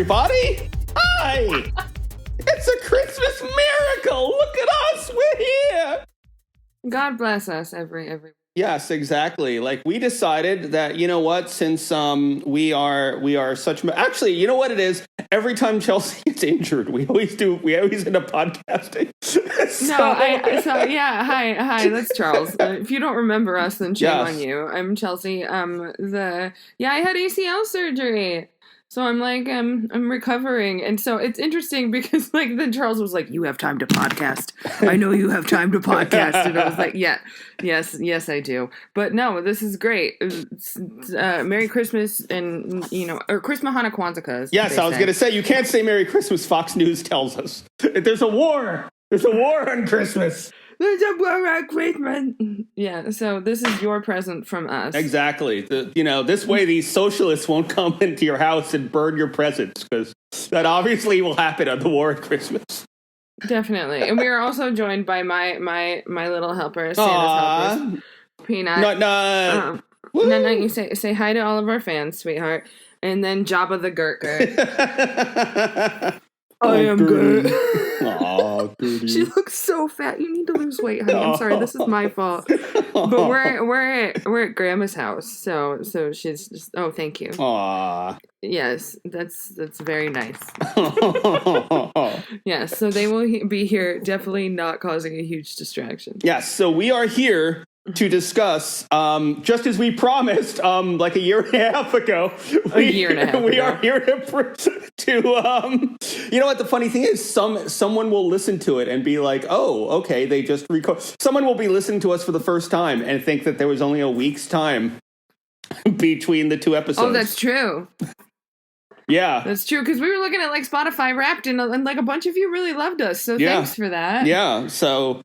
everybody. Hi. It's a Christmas miracle. Look at us. We're here. God bless us, every. Yes, exactly. Like, we decided that, you know what, since we are such... Actually, you know what it is? Every time Chelsea gets injured, we always end up podcasting. Hi, that's Charles. If you don't remember us, then shame on you. I'm Chelsea. I had ACL surgery. So I'm like, I'm recovering. And so it's interesting because like then Charles was like, you have time to podcast. I know you have time to podcast. And I was like, yes, I do. But no, this is great. Merry Christmas and, or Christmas Hanukkah. Yes, I was going to say, you can't say Merry Christmas, Fox News tells us. There's a war. There's a war on Christmas. There's a war on Christmas. Yeah, so this is your present from us. Exactly. This way these socialists won't come into your house and burn your presents, because that obviously will happen on the war at Christmas. Definitely. And we are also joined by my little helper, Santa's helper, Peanut. No. You say hi to all of our fans, sweetheart. And then Jabba the Gurt. I am good. Aw, she looks so fat. You need to lose weight, honey. I'm sorry, this is my fault. But we're at Grandma's house, so she's just. Oh, thank you. Aw. Yes, that's very nice. Yes, so they will be here, definitely not causing a huge distraction. Yes, so we are here to discuss, just as we promised, like a year and a half ago. We are here to you know what the funny thing is? Someone will listen to it and be like, oh, okay, they just record. Someone will be listening to us for the first time and think that there was only a week's time between the two episodes. Oh, that's true. Yeah. That's true, because we were looking at like Spotify Wrapped and like a bunch of you really loved us, so thanks for that. Yeah, so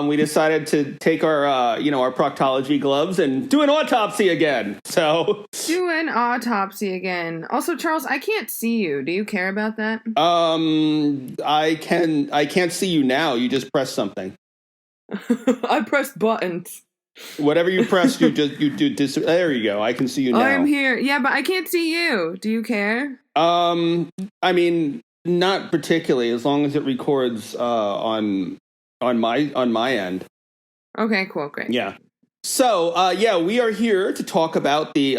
we decided to take our our proctology gloves and do an autopsy again. So do an autopsy again. Also, Charles, I can't see you. Do you care about that? I can't see you now. You just pressed something. I pressed buttons. Whatever you pressed, you do. There you go. I can see you now. I'm here. Yeah, but I can't see you. Do you care? I mean, not particularly, as long as it records on my end. Okay, cool, great. Yeah. So, we are here to talk about the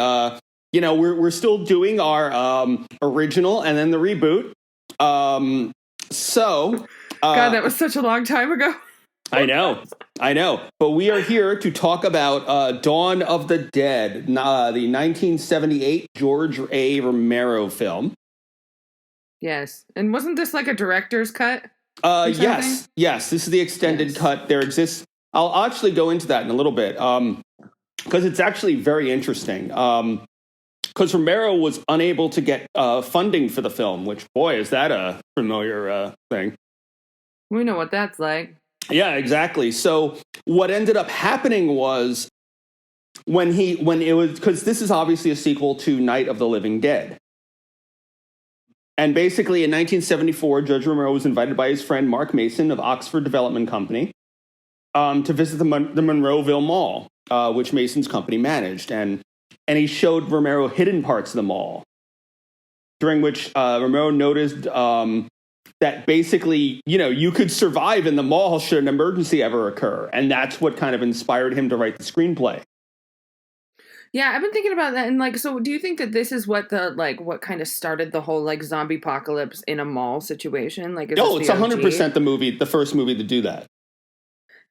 we're still doing our original and then the reboot. God, that was such a long time ago. I know. But we are here to talk about Dawn of the Dead, the 1978 George A. Romero film. Yes. And wasn't this like a director's cut? Yes. This is the extended cut. There exists... I'll actually go into that in a little bit, because it's actually very interesting. Because Romero was unable to get funding for the film, which, boy, is that a familiar thing. We know what that's like. Yeah, exactly. So what ended up happening was when it was, because this is obviously a sequel to Night of the Living Dead. And basically in 1974, Judge Romero was invited by his friend Mark Mason of Oxford Development Company to visit the Monroeville Mall, which Mason's company managed. And he showed Romero hidden parts of the mall, during which Romero noticed that basically, you could survive in the mall should an emergency ever occur. And that's what kind of inspired him to write the screenplay. Yeah, I've been thinking about that. And so do you think that this is what what kind of started the whole zombie apocalypse in a mall situation? It's 100% the first movie to do that.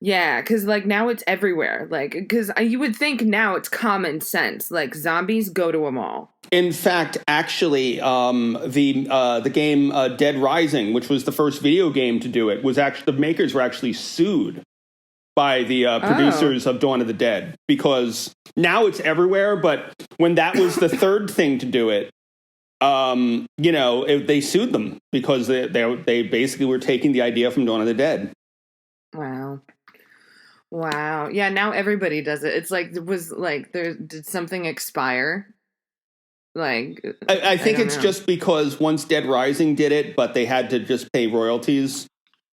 Yeah, because now it's everywhere. Because you would think now it's common sense. Zombies go to a mall. In fact, actually, the game Dead Rising, which was the first video game to do it, the makers were actually sued by the producers of Dawn of the Dead, because now it's everywhere. But when that was the third thing to do it, they sued them because they basically were taking the idea from Dawn of the Dead. Wow. Yeah, now everybody does it. It's did something expire? I think it's just because once Dead Rising did it, but they had to just pay royalties.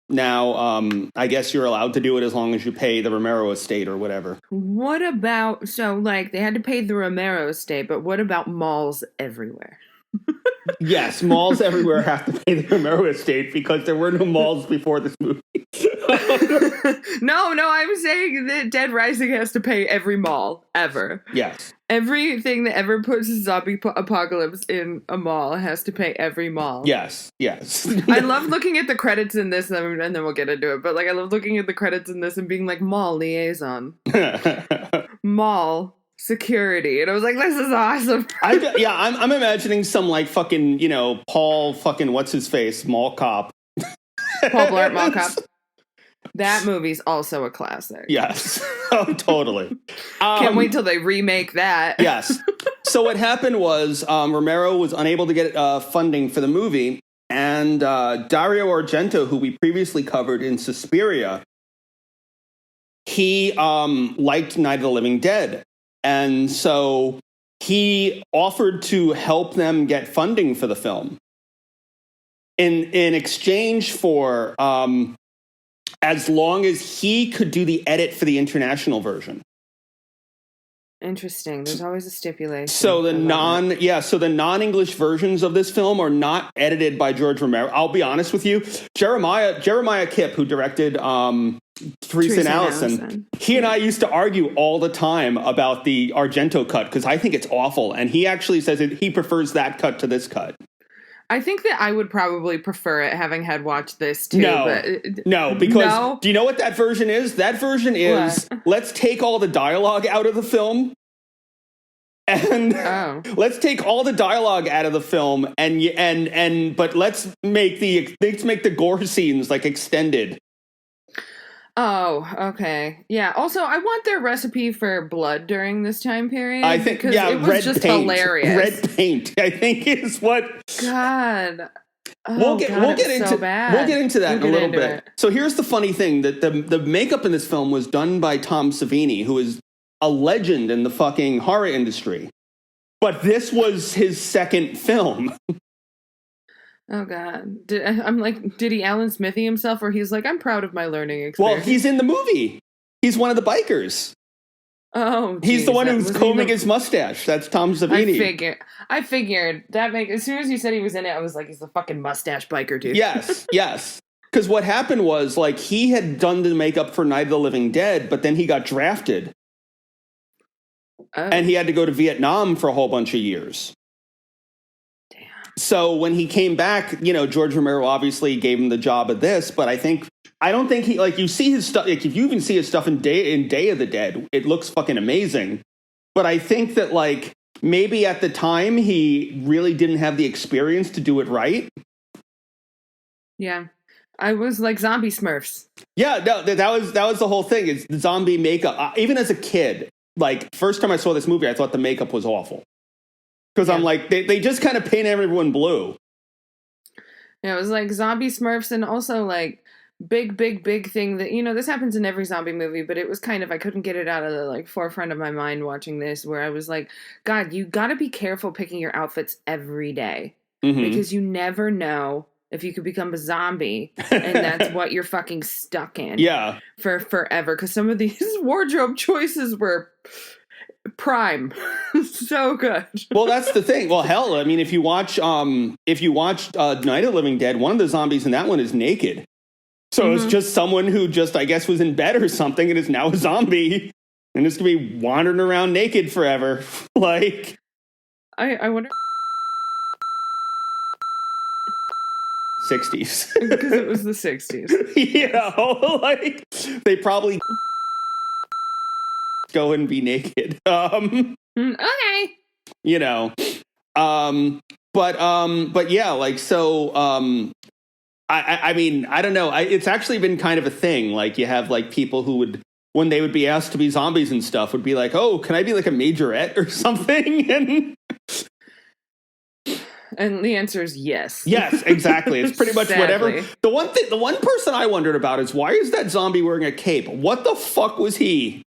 Now, I guess you're allowed to do it as long as you pay the Romero estate or whatever. What about, they had to pay the Romero estate, but what about malls everywhere? Yes, malls everywhere have to pay the Romero estate because there were no malls before this movie. No, I'm saying that Dead Rising has to pay every mall ever. Yes. Everything that ever puts a zombie apocalypse in a mall has to pay every mall. Yes. I love looking at the credits in this, and then we'll get into it. But like, I love looking at the credits in this and being like, mall liaison, mall security, and I was like, this is awesome. I'm imagining some like fucking Paul fucking what's his face mall cop. Paul Blart Mall Cop. That movie's also a classic. Yes. Oh, totally. Can't wait till they remake that. Yes. So what happened was Romero was unable to get funding for the movie, and Dario Argento, who we previously covered in Suspiria, he liked Night of the Living Dead. And so he offered to help them get funding for the film. In exchange for as long as he could do the edit for the international version. Interesting. There's always a stipulation. So the non-English versions of this film are not edited by George Romero. I'll be honest with you. Jeremiah Kipp, who directed Teresa and Allison, he and I used to argue all the time about the Argento cut because I think it's awful. And he actually says he prefers that cut to this cut. I think that I would probably prefer it, having had watched this too. No, because do you know what that version is? That version is let's take all the dialogue out of the film, and let's take all the dialogue out of the film, but let's make the gore scenes like extended. Oh, okay. Yeah. Also, I want their recipe for blood during this time period. I think, because it was just hilarious. Red paint, I think, is what. God. We'll get into that in a little bit. So here's the funny thing: that the makeup in this film was done by Tom Savini, who is a legend in the fucking horror industry. But this was his second film. Oh, God. Did he Alan Smithy himself, or he's like, I'm proud of my learning experience? Well, he's in the movie. He's one of the bikers. Oh, geez, he's the one who's combing his mustache. That's Tom Savini. I figured as soon as you said he was in it, I was like, he's the fucking mustache biker dude. Yes. Because what happened was, like, he had done the makeup for Night of the Living Dead, but then he got drafted. Oh. And he had to go to Vietnam for a whole bunch of years. So when he came back, George Romero obviously gave him the job of this, but I don't think he, like, you see his stuff, like, if you even see his stuff in Day of the Dead, it looks fucking amazing. But I think that, like, maybe at the time he really didn't have the experience to do it right. Yeah. I was like zombie Smurfs. Yeah, no, that was the whole thing. It's the zombie makeup. Even as a kid, like, first time I saw this movie, I thought the makeup was awful. Because I'm like, they just kind of paint everyone blue. Yeah, it was like zombie Smurfs, and also like big thing that, this happens in every zombie movie, but it was kind of, I couldn't get it out of the like forefront of my mind watching this, where I was like, God, you got to be careful picking your outfits every day. Mm-hmm. Because you never know if you could become a zombie, and that's what you're fucking stuck in. Yeah. For forever. Because some of these wardrobe choices were prime. So good. Well, that's the thing. Well, hell, I mean, if you watch Night of the Living Dead, one of the zombies in that one is naked. So It's just someone who just, I guess, was in bed or something and is now a zombie and is going to be wandering around naked forever. Like, I wonder. 60s. Because it was the 60s. Like, they probably go and be naked. Okay. But yeah, like, so, I mean, I don't know. It's actually been kind of a thing. Like, you have like people who would, when they would be asked to be zombies and stuff, would be like, oh, can I be like a majorette or something? And the answer is yes. Yes, exactly. It's pretty much whatever. The one person I wondered about is, why is that zombie wearing a cape? What the fuck was he?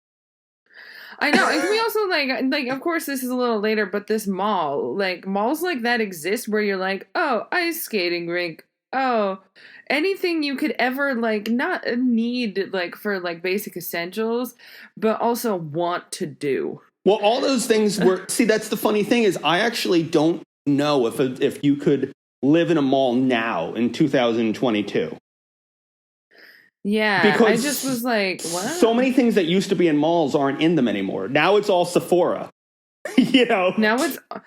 I know. And we also like, of course this is a little later, but this mall, like malls like that exist where you're like, oh, ice skating rink. Oh, anything you could ever like not need like for like basic essentials, but also want to do. Well, all those things were, see, that's the funny thing is I actually don't know if you could live in a mall now in 2022. Yeah, because I just was like, what? So many things that used to be in malls aren't in them anymore. Now it's all Sephora. You know, now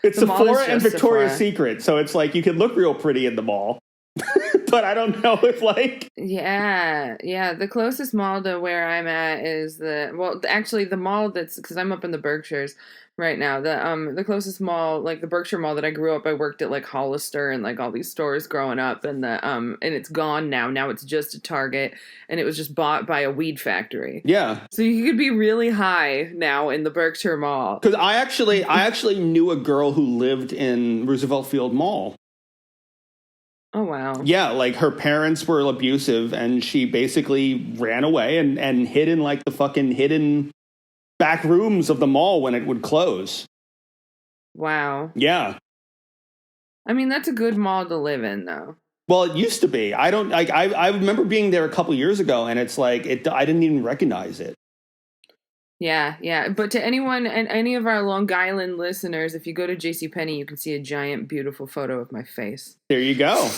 it's Sephora and Victoria's Secret, so it's like you can look real pretty in the mall. But I don't know if the closest mall to where I'm at is the mall that's, because I'm up in the Berkshires right now, the closest mall, like the Berkshire Mall that I grew up, I worked at like Hollister and like all these stores growing up, and and it's gone now it's just a Target, and it was just bought by a weed factory. Yeah, so you could be really high now in the Berkshire Mall. Because I actually knew a girl who lived in Roosevelt Field Mall. Oh, wow. Yeah, like her parents were abusive, and she basically ran away and hid in like the fucking hidden back rooms of the mall when it would close. Wow. Yeah. I mean, that's a good mall to live in, though. Well, it used to be. I remember being there a couple years ago, and it's like I didn't even recognize it. Yeah. But to anyone and any of our Long Island listeners, if you go to JCPenney, you can see a giant, beautiful photo of my face. There you go.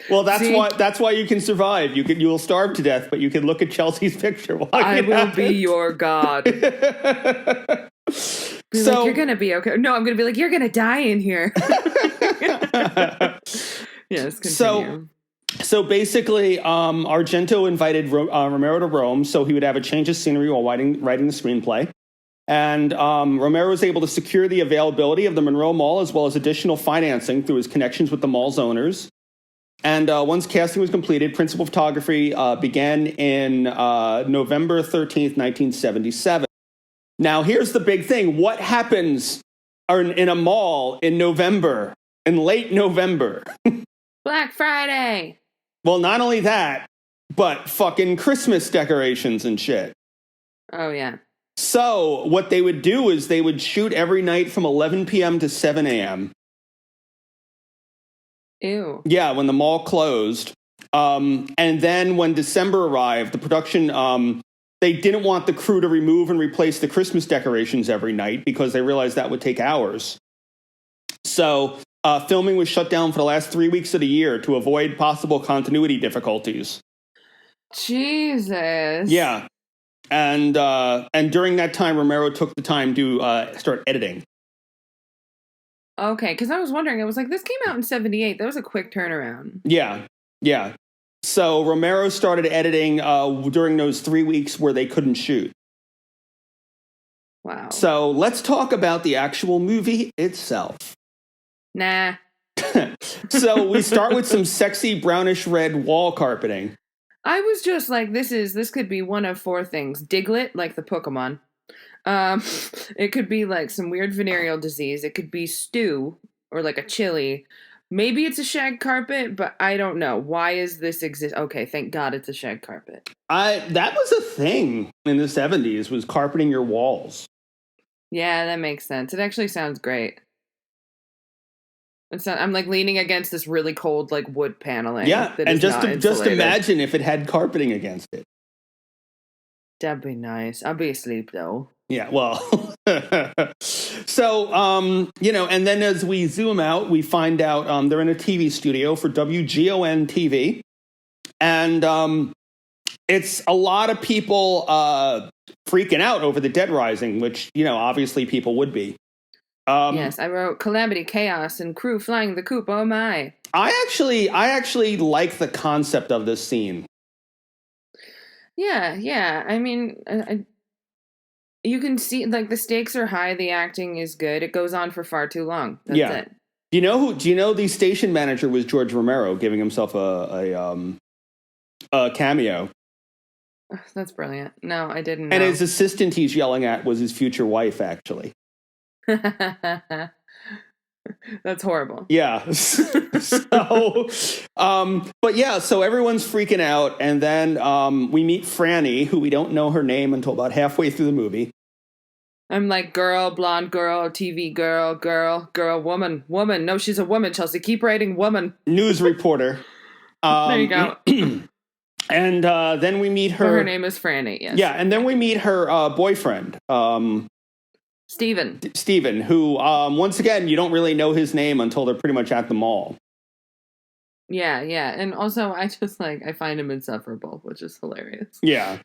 Well, that's why you can survive. You will starve to death, but you can look at Chelsea's picture while I will be your god. Like, you're gonna be okay. No, I'm gonna be like, you're gonna die in here. Yes, continue. So basically, Argento invited Romero to Rome so he would have a change of scenery while writing the screenplay. And Romero was able to secure the availability of the Monroe Mall as well as additional financing through his connections with the mall's owners. And once casting was completed, principal photography began in November 13th, 1977. Now, here's the big thing. What happens in a mall in November, in late November? Black Friday. Well, not only that, but fucking Christmas decorations and shit. Oh, yeah. So what they would do is they would shoot every night from 11 p.m. to 7 a.m. Ew. Yeah, when the mall closed. And then when December arrived, the production, they didn't want the crew to remove and replace the Christmas decorations every night because they realized that would take hours. So filming was shut down for the last 3 weeks of the year to avoid possible continuity difficulties. Jesus. Yeah. And during that time, Romero took the time to start editing. Okay, because I was wondering, I was like, this came out in 78. That was a quick turnaround. Yeah. So Romero started editing during those 3 weeks where they couldn't shoot. Wow. So let's talk about the actual movie itself. Nah. So we start with some sexy brownish red wall carpeting. I was just like, this could be one of four things. Diglett, like the Pokemon. It could be like some weird venereal disease. It could be stew or like a chili. Maybe it's a shag carpet, but I don't know. Why is this exist? Okay, thank God it's a shag carpet. That was a thing in the 70s, was carpeting your walls. Yeah, that makes sense. It actually sounds great. I'm like leaning against this really cold like wood paneling. Yeah, and just imagine if it had carpeting against it. That'd be nice. I'll be asleep though. Yeah, well. So, and then as we zoom out, we find out they're in a TV studio for WGON TV. And it's a lot of people freaking out over the dead rising, which, obviously people would be. Yes, I wrote calamity, chaos, and crew flying the coop. Oh my! I actually like the concept of this scene. Yeah. I mean, you can see like the stakes are high. The acting is good. It goes on for far too long. That's it. Do you know the station manager was George Romero, giving himself a cameo? That's brilliant. No, I didn't know. And his assistant he's yelling at was his future wife, actually. That's horrible. Yeah. So everyone's freaking out, and then we meet Franny, who we don't know her name until about halfway through the movie. I'm like, girl, blonde girl, TV girl, woman. No, she's a woman, Chelsea. Keep writing woman. News reporter. There you go. And then we meet her. Her name is Franny, yes. Yeah, and then we meet her boyfriend. Steven, who, once again, you don't really know his name until they're pretty much at the mall. Yeah. And also, I just, I find him insufferable, which is hilarious. Yeah.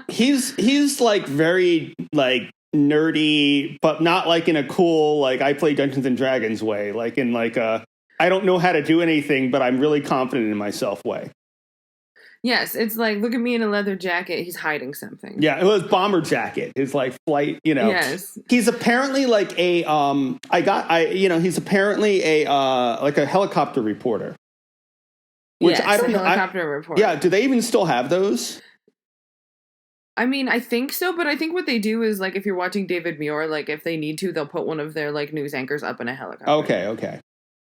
He's like, very, like, nerdy, but not, like, in a cool, like, I play Dungeons and Dragons way. Like, in, like, a, I don't know how to do anything, but I'm really confident in myself way. Yes, it's like, look at me in a leather jacket. He's hiding something. Yeah, it was bomber jacket. His like flight, Yes. He's apparently like a he's apparently a like a helicopter reporter. Which yes, I don't know. Helicopter reporter. Yeah, do they even still have those? I mean, I think so, but I think what they do is, like, if you're watching David Muir, like, if they need to, they'll put one of their, like, news anchors up in a helicopter. Okay.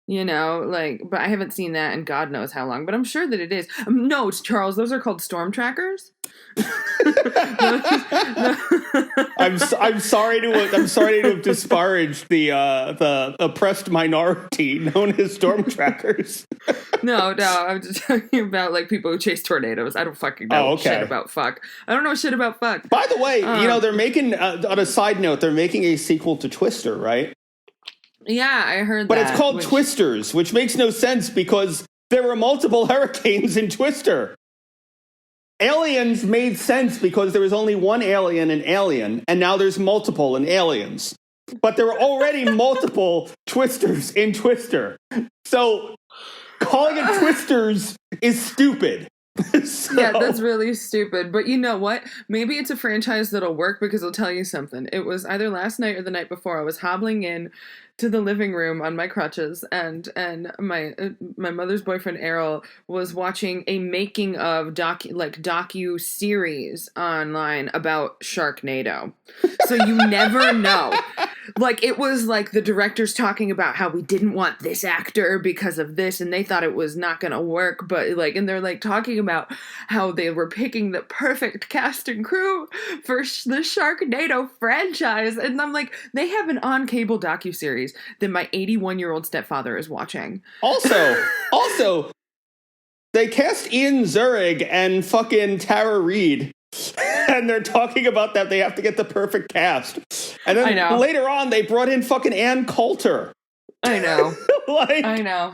But I haven't seen that in God knows how long, but I'm sure that it is. No, Charles, those are called storm trackers. I'm sorry to disparage the oppressed minority known as storm trackers. No, I'm just talking about, like, people who chase tornadoes. I don't fucking know shit about fuck. I don't know shit about fuck. By the way, they're making, on a side note, they're making a sequel to Twister, right? Yeah, I heard but that. But it's called Twisters, which makes no sense because there were multiple hurricanes in Twister. Aliens made sense because there was only one alien in Alien, and now there's multiple in Aliens. But there were already multiple Twisters in Twister. So calling it Twisters is stupid. Yeah, that's really stupid. But you know what? Maybe it's a franchise that'll work because I'll tell you something. It was either last night or the night before. I was hobbling in to the living room on my crutches, and my mother's boyfriend Errol was watching a making of docu series online about Sharknado. So you never know. Like, it was like the director's talking about how we didn't want this actor because of this, and they thought it was not gonna work, but like, and they're like talking about how they were picking the perfect cast and crew for the Sharknado franchise, and I'm like, they have an on-cable docuseries that my 81-year-old stepfather is watching. Also, they cast Ian Zurich and fucking Tara Reid. And they're talking about that they have to get the perfect cast. And then later on, they brought in fucking Ann Coulter. I know. I know.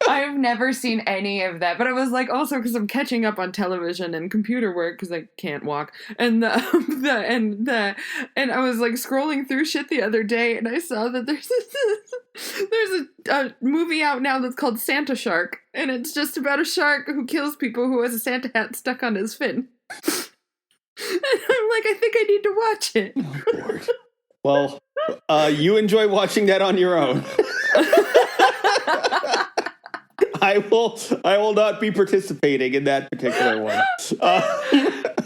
I've never seen any of that, but I was like, also because I'm catching up on television and computer work because I can't walk, and and I was like scrolling through shit the other day, and I saw that there's a movie out now that's called Santa Shark, and it's just about a shark who kills people who has a Santa hat stuck on his fin. And I'm like, I think I need to watch it. Oh, Lord. Well, you enjoy watching that on your own. I will not be participating in that particular one.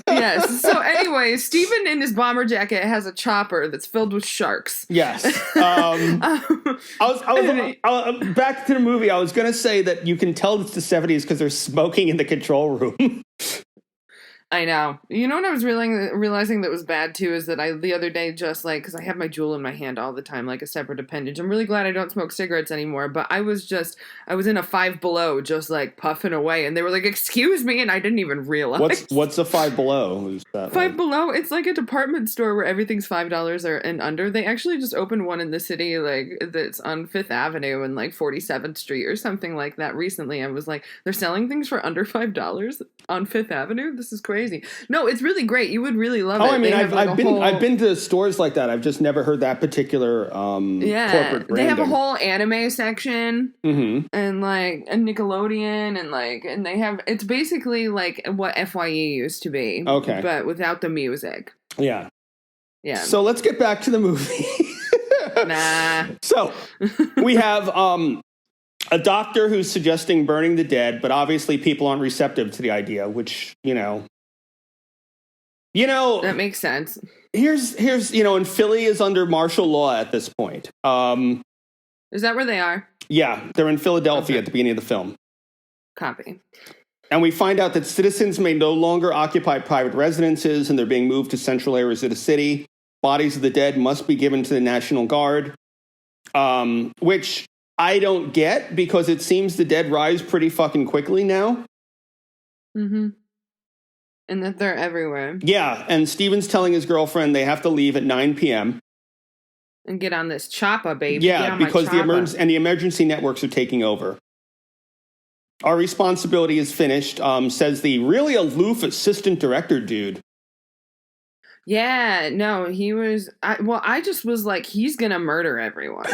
Yes. So anyway, Steven in his bomber jacket has a chopper that's filled with sharks. Yes. I was back to the movie. I was going to say that you can tell it's the 70s because they're smoking in the control room. I know. You know what I was realizing that was bad too is that the other day, just like, because I have my Juul in my hand all the time, like a separate appendage. I'm really glad I don't smoke cigarettes anymore, but I was in a Five Below, just like puffing away, and they were like, "Excuse me," and I didn't even realize. What's a Five Below? Who's that? Five Below? It's like a department store where everything's $5 and under. They actually just opened one in the city, like that's on 5th Avenue and like 47th Street or something like that recently. I was like, they're selling things for under $5 on 5th Avenue? This is crazy. No, it's really great. You would really love it. I mean, I've been to stores like that. I've just never heard that particular corporate branding. They have a whole anime section, and like a Nickelodeon, and they have, it's basically like what FYE used to be, okay, but without the music. Yeah. So let's get back to the movie. Nah. So we have a doctor who's suggesting burning the dead, but obviously people aren't receptive to the idea, which, you know, that makes sense. Here's and Philly is under martial law at this point. Is that where they are? Yeah, they're in Philadelphia at the beginning of the film. Copy. And we find out that citizens may no longer occupy private residences, and they're being moved to central areas of the city. Bodies of the dead must be given to the National Guard, which I don't get because it seems the dead rise pretty fucking quickly now. And that they're everywhere. Yeah, and Steven's telling his girlfriend they have to leave at 9 p.m. And get on this chopper, baby. Yeah, because the emergency networks are taking over. Our responsibility is finished, says the really aloof assistant director dude. Yeah, no, he was... I just was like, he's gonna murder everyone.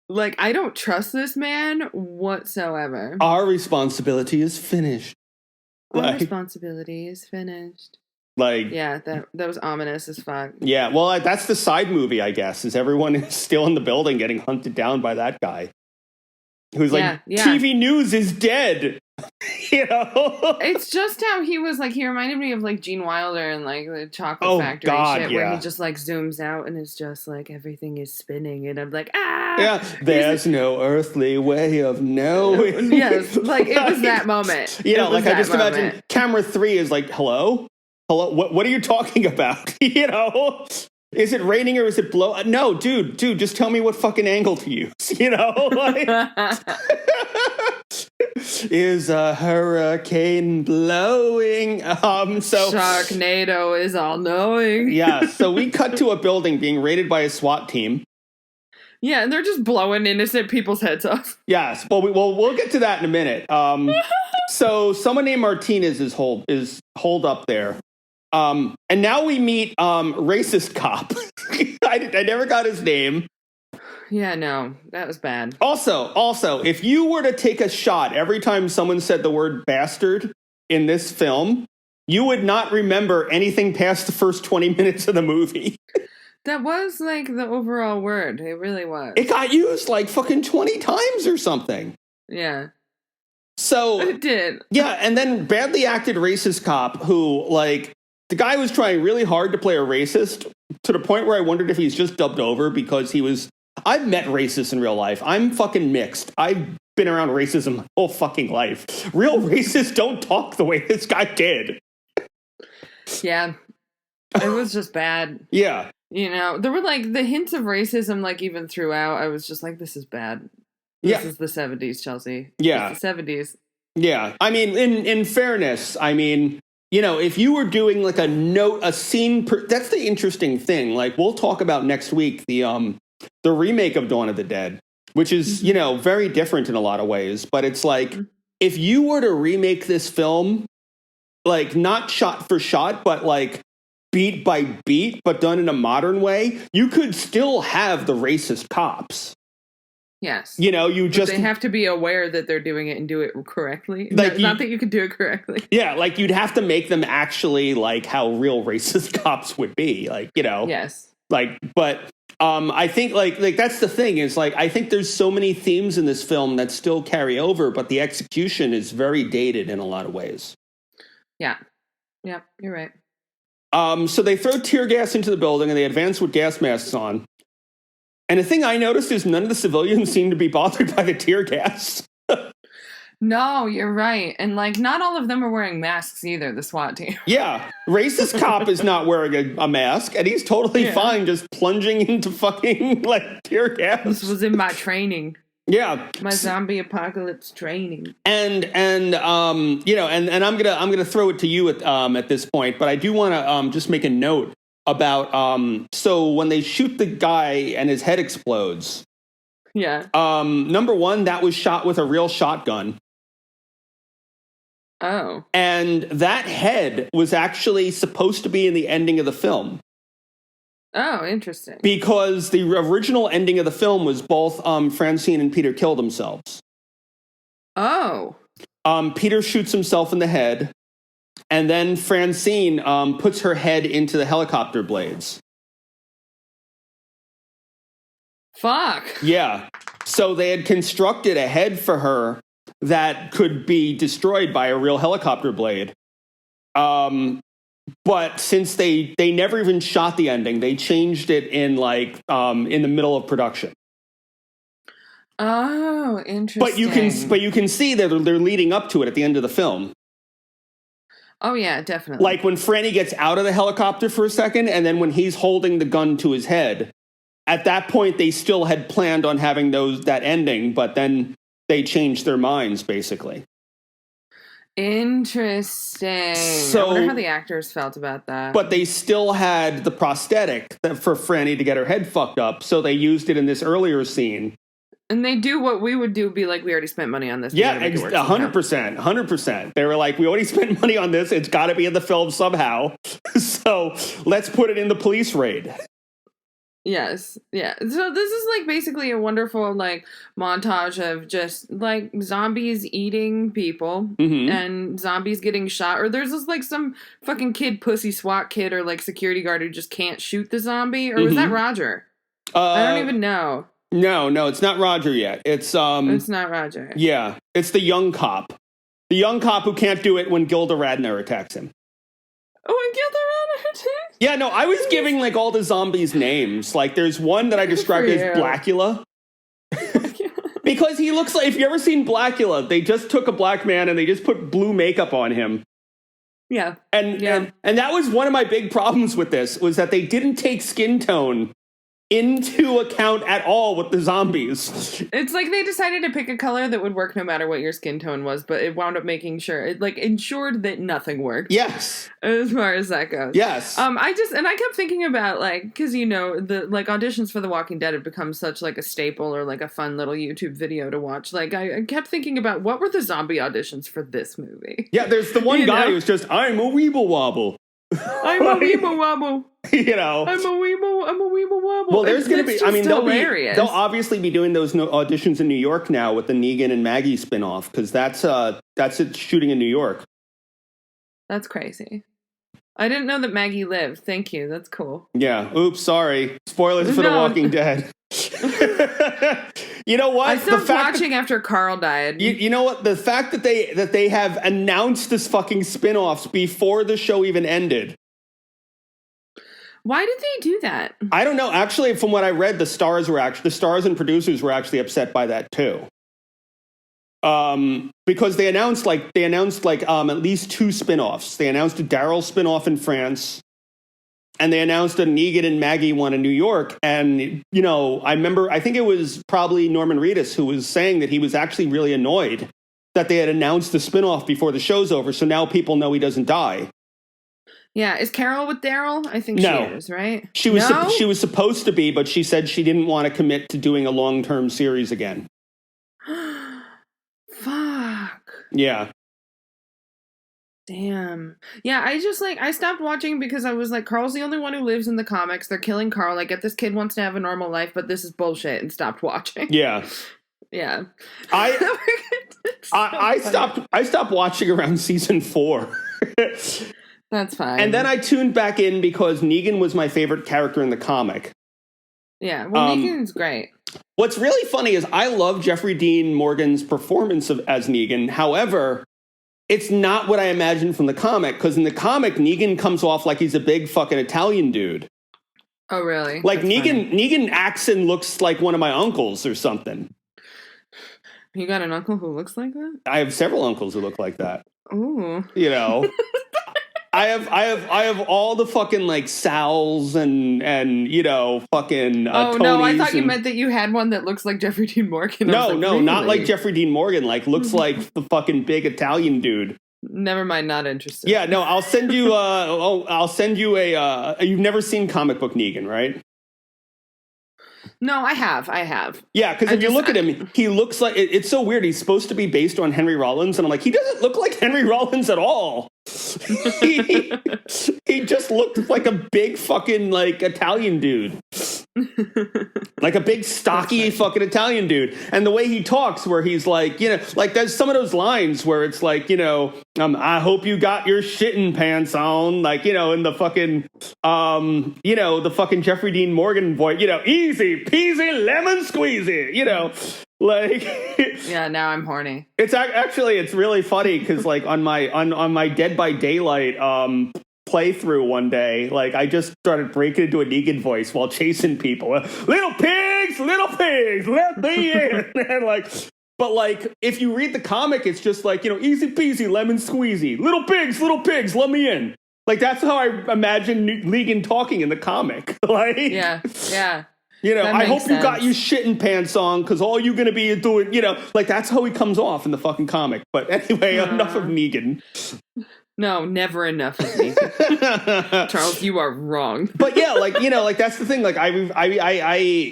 Like, I don't trust this man whatsoever. Our responsibility is finished. Our responsibility is finished. Like, yeah, that was ominous as fuck. Yeah, well, that's the side movie, I guess, is everyone is still in the building getting hunted down by that guy. Who's like, TV news is dead. You know? It's just how he was like, he reminded me of like Gene Wilder and like the Chocolate Factory shit, where he just like zooms out and it's just like everything is spinning and I'm like, ah! Yeah, there's no earthly way of knowing. Yes, like it was that moment. You know, like I just imagine camera 3 is like, hello? Hello? What are you talking about? You know? Is it raining or is it blow? No, dude, just tell me what fucking angle to use. You know? Like, is a hurricane blowing? So Sharknado is all knowing. Yeah, so we cut to a building being raided by a SWAT team. Yeah, and they're just blowing innocent people's heads off. Yes, well, we'll get to that in a minute. So someone named Martinez is holed up there. And now we meet racist cop. I never got his name. Yeah, no, that was bad. Also, if you were to take a shot every time someone said the word bastard in this film, you would not remember anything past the first 20 minutes of the movie. That was like the overall word. It really was. It got used like fucking 20 times or something. Yeah. So it did. Yeah, and then badly acted racist cop who, like, the guy was trying really hard to play a racist to the point where I wondered if he's just dubbed over because he was... I've met racists in real life. I'm fucking mixed. I've been around racism my whole fucking life. Real racists don't talk the way this guy did. Yeah. It was just bad. Yeah. You know, there were like the hints of racism, like even throughout. I was just like, this is bad. This is the 70s, Chelsea. Yeah. It's the 70s. Yeah. I mean, in fairness, I mean... You know, if you were doing like a scene, that's the interesting thing. Like, we'll talk about next week the remake of Dawn of the Dead, which is, you know, very different in a lot of ways. But it's like, if you were to remake this film, like not shot for shot, but like beat by beat, but done in a modern way, you could still have the racist cops. Yes. You know, they have to be aware that they're doing it and do it correctly. Like not that you could do it correctly. Yeah, like you'd have to make them actually like how real racist cops would be. Like, you know. Yes. Like, but I think like that's the thing is like I think there's so many themes in this film that still carry over, but the execution is very dated in a lot of ways. Yeah. Yeah, you're right. So they throw tear gas into the building and they advance with gas masks on. And the thing I noticed is none of the civilians seem to be bothered by the tear gas. No, you're right. And, like, not all of them are wearing masks either, the SWAT team. Yeah. Racist cop is not wearing a mask, and he's totally fine just plunging into fucking, like, tear gas. This was in my training. Yeah. My zombie apocalypse training. And you know, and I'm gonna throw it to you at this point, but I do want to just make a note about so when they shoot the guy and his head explodes. Yeah. Number one, that was shot with a real shotgun. Oh. And that head was actually supposed to be in the ending of the film. Oh, interesting. Because the original ending of the film was both Francine and Peter killed themselves. Oh. Peter shoots himself in the head. And then Francine puts her head into the helicopter blades. Fuck. Yeah. So they had constructed a head for her that could be destroyed by a real helicopter blade. But since they never even shot the ending, they changed it in like in the middle of production. Oh, interesting. But you can see that they're leading up to it at the end of the film. Oh, yeah, definitely. Like when Franny gets out of the helicopter for a second, and then when he's holding the gun to his head, at that point, they still had planned on having that ending, but then they changed their minds, basically. Interesting. So, I wonder how the actors felt about that. But they still had the prosthetic for Franny to get her head fucked up, so they used it in this earlier scene. And they do what we would do, be like, we already spent money on this. Yeah, 100%. They were like, we already spent money on this. It's got to be in the film somehow. So let's put it in the police raid. Yes. Yeah. So this is like basically a wonderful like montage of just like zombies eating people and zombies getting shot. Or there's just like some fucking kid, pussy SWAT kid or like security guard who just can't shoot the zombie. Or was that Roger? I don't even know. No, it's not Roger yet. It's not Roger. Yeah, it's the young cop. The young cop who can't do it when Gilda Radner attacks him. Oh, and Gilda Radner attacks? Yeah, no, I was giving like all the zombies names. Like there's one that I described as Blackula. Because he looks like, if you ever seen Blackula, they just took a black man and they just put blue makeup on him. Yeah. And that was one of my big problems with this, was that they didn't take skin tone into account at all with the zombies. It's like they decided to pick a color that would work no matter what your skin tone was, but it wound up making sure it like ensured that nothing worked. Yes. As far as that goes. Yes. I kept thinking about like, because you know, the like auditions for The Walking Dead have become such like a staple or like a fun little YouTube video to watch. Like I kept thinking about what were the zombie auditions for this movie? Yeah, there's the one guy who's just, I'm a weeble wobble. I'm a weeble wobble. You know, I'm a weeble wobble. Well, there's going to be. I mean, they'll obviously be doing those auditions in New York now with the Negan and Maggie spinoff because that's it shooting in New York. That's crazy. I didn't know that Maggie lived. Thank you. That's cool. Yeah. Oops. Sorry. Spoilers for The Walking Dead. You know what? I stopped watching after Carl died. You know what? The fact that they have announced this fucking spinoffs before the show even ended. Why did they do that? I don't know. Actually, from what I read, the stars and producers were actually upset by that too. Because they announced at least 2 spinoffs. They announced a Daryl spinoff in France, and they announced a Negan and Maggie one in New York. And you know, I think it was probably Norman Reedus who was saying that he was actually really annoyed that they had announced the spinoff before the show's over, so now people know he doesn't die. Yeah, is Carol with Daryl? I think she is, right? She was supposed to be, but she said she didn't want to commit to doing a long-term series again. Fuck. Yeah. Damn. Yeah, I stopped watching because I was like, Carl's the only one who lives in the comics. They're killing Carl. I get this kid wants to have a normal life, but this is bullshit, and stopped watching. Yeah. Yeah. I stopped watching around season 4. That's fine. And then I tuned back in because Negan was my favorite character in the comic. Yeah, well, Negan's great. What's really funny is I love Jeffrey Dean Morgan's performance as Negan. However, it's not what I imagined from the comic, because in the comic, Negan comes off like he's a big fucking Italian dude. Oh, really? Like Negan acts and looks like one of my uncles or something. You got an uncle who looks like that? I have several uncles who look like that. Ooh. You know. I have all the fucking like Sal's and you know fucking oh no, I thought you meant that you had one that looks like Jeffrey Dean Morgan. No, really? Not like Jeffrey Dean Morgan. Like looks like the fucking big Italian dude. Never mind, not interested. Yeah, no, I'll send you. I'll send you a. You've never seen comic book Negan, right? No, I have. Yeah, because if you look at him, he looks like it's so weird. He's supposed to be based on Henry Rollins, and I'm like, he doesn't look like Henry Rollins at all. he just looked like a big fucking like Italian dude. Like a big stocky fucking Italian dude. And the way he talks, where he's like, you know, like there's some of those lines where it's like, you know, I hope you got your shitting pants on, like, you know, in the fucking you know, the fucking Jeffrey Dean Morgan voice, you know, easy peasy lemon squeezy, you know. Like yeah, now I'm horny. It's actually it's really funny because like on my Dead by Daylight playthrough one day, like I just started breaking into a Negan voice while chasing people. Little pigs, let me in. And like, but like if you read the comic, it's just like, you know, easy peasy lemon squeezy. Little pigs, let me in. Like that's how I imagine Negan talking in the comic. Like yeah. I hope you got your shitting pants on because all you're going to be doing, like that's how he comes off in the fucking comic. But anyway, enough of Negan. No, never enough of me. Charles, you are wrong. But yeah, like that's the thing. Like I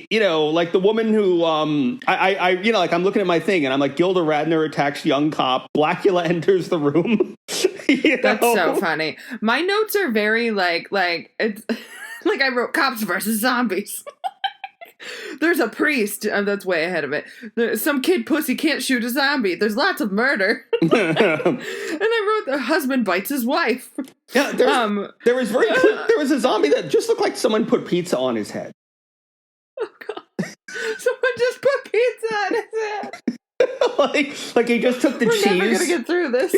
like the woman who like I'm looking at my thing and I'm like, Gilda Radner attacks young cop, Blackula enters the room. That's so funny. My notes are very like it's like I wrote cops versus zombies. There's a priest. That's way ahead of it. Some kid pussy can't shoot a zombie. There's lots of murder. And I wrote the husband bites his wife. Yeah, there was a zombie that just looked like someone put pizza on his head. Oh god! Someone just put pizza on his head. like he just took the cheese. We're never gonna get through this.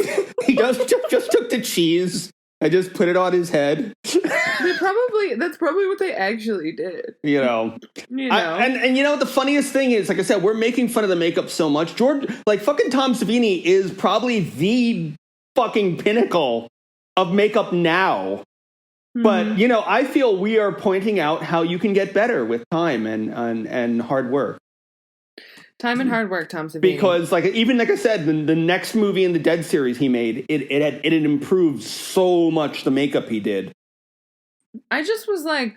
He just took the cheese. I just put it on his head. That's probably what they actually did. And the funniest thing is, like I said, we're making fun of the makeup so much. Fucking Tom Savini is probably the fucking pinnacle of makeup now. Mm-hmm. But, I feel we are pointing out how you can get better with time and hard work. Time and hard work, Tom Savini. Because, even like I said, the next movie in the Dead series he made, it had improved so much the makeup he did. I just was like,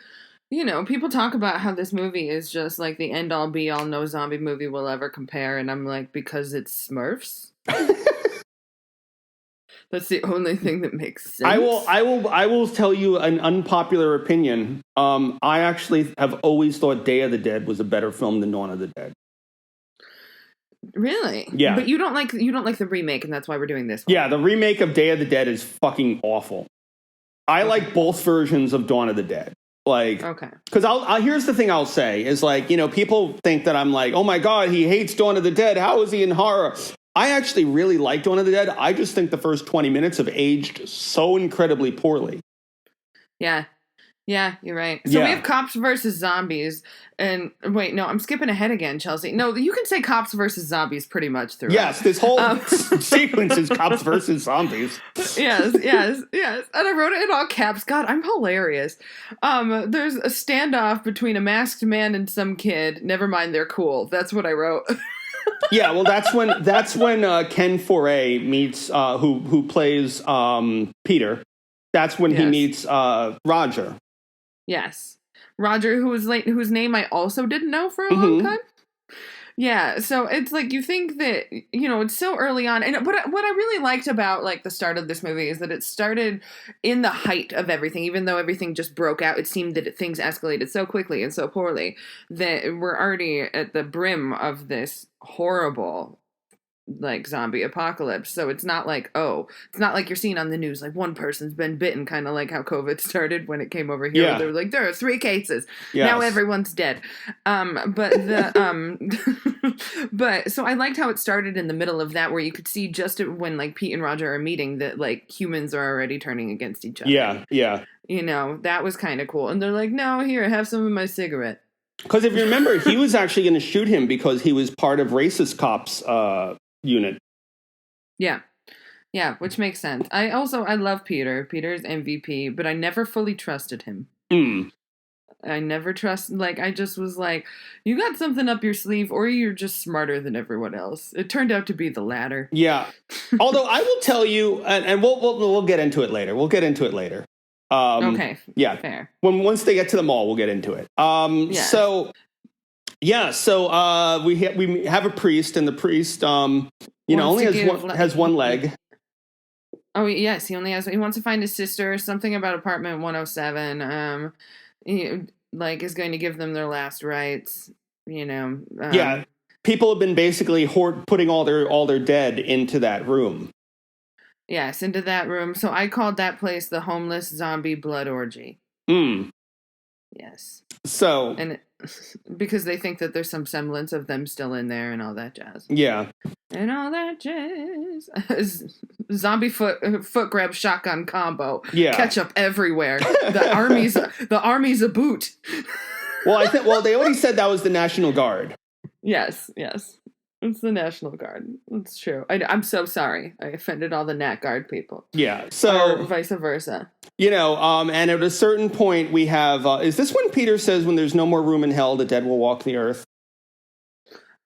people talk about how this movie is just like the end all be all, no zombie movie will ever compare, and I'm like, because it's Smurfs. That's the only thing that makes sense. I will tell you an unpopular opinion. I actually have always thought Day of the Dead was a better film than Dawn of the Dead. Really? Yeah. But you don't like the remake, and that's why we're doing this one. Yeah, the remake of Day of the Dead is fucking awful. I like both versions of Dawn of the Dead. Okay. Because here's the thing I'll say is people think that I'm like, oh my god, he hates Dawn of the Dead. How is he in horror? I actually really like Dawn of the Dead. I just think the first 20 minutes have aged so incredibly poorly. Yeah. Yeah, you're right. So we have cops versus zombies. And wait, no, I'm skipping ahead again, Chelsea. No, you can say cops versus zombies pretty much throughout. Yes, this whole sequence is cops versus zombies. Yes. And I wrote it in all caps. God, I'm hilarious. There's a standoff between a masked man and some kid. Never mind, they're cool. That's what I wrote. Yeah, well, that's when Ken Foray meets who plays Peter. That's when he meets Roger. Yes. Roger, whose name I also didn't know for a long time. Yeah, so it's like you think that, it's so early on. And what I really liked about the start of this movie is that it started in the height of everything. Even though everything just broke out, it seemed that things escalated so quickly and so poorly that we're already at the brim of this horrible zombie apocalypse. So it's not like you're seeing on the news one person's been bitten, kind of like how COVID started when it came over here. Yeah. They were like, there are 3 cases. Yes. Now everyone's dead. But so I liked how it started in the middle of that, where you could see just when Pete and Roger are meeting that humans are already turning against each other. Yeah. That was kind of cool. And they're like, no, here, have some of my cigarette. Because if you remember, he was actually going to shoot him because he was part of racist cops unit. Yeah, which makes sense. I love Peter. Peter's MVP, but I never fully trusted him. I never I just was like, you got something up your sleeve, or you're just smarter than everyone else. It turned out to be the latter. Yeah. Although I will tell you, and we'll get into it later. Okay. Yeah. Fair. Once they get to the mall, we'll get into it. Yes. So we have a priest, and the priest, only has one leg. Oh yes, he wants to find his sister. Something about apartment 107. He is going to give them their last rites. Yeah, people have been basically putting all their dead into that room. Yes, into that room. So I called that place the homeless zombie blood orgy. Yes. So because they think that there's some semblance of them still in there and all that jazz. Yeah. And all that jazz. Zombie foot grab shotgun combo. Yeah. Ketchup everywhere. The army's a boot. Well, they already said that was the National Guard. Yes. It's the National Guard. It's true. I'm so sorry. I offended all the Nat Guard people. Yeah. So or vice versa. And at a certain point we have, is this when Peter says when there's no more room in hell, the dead will walk the earth?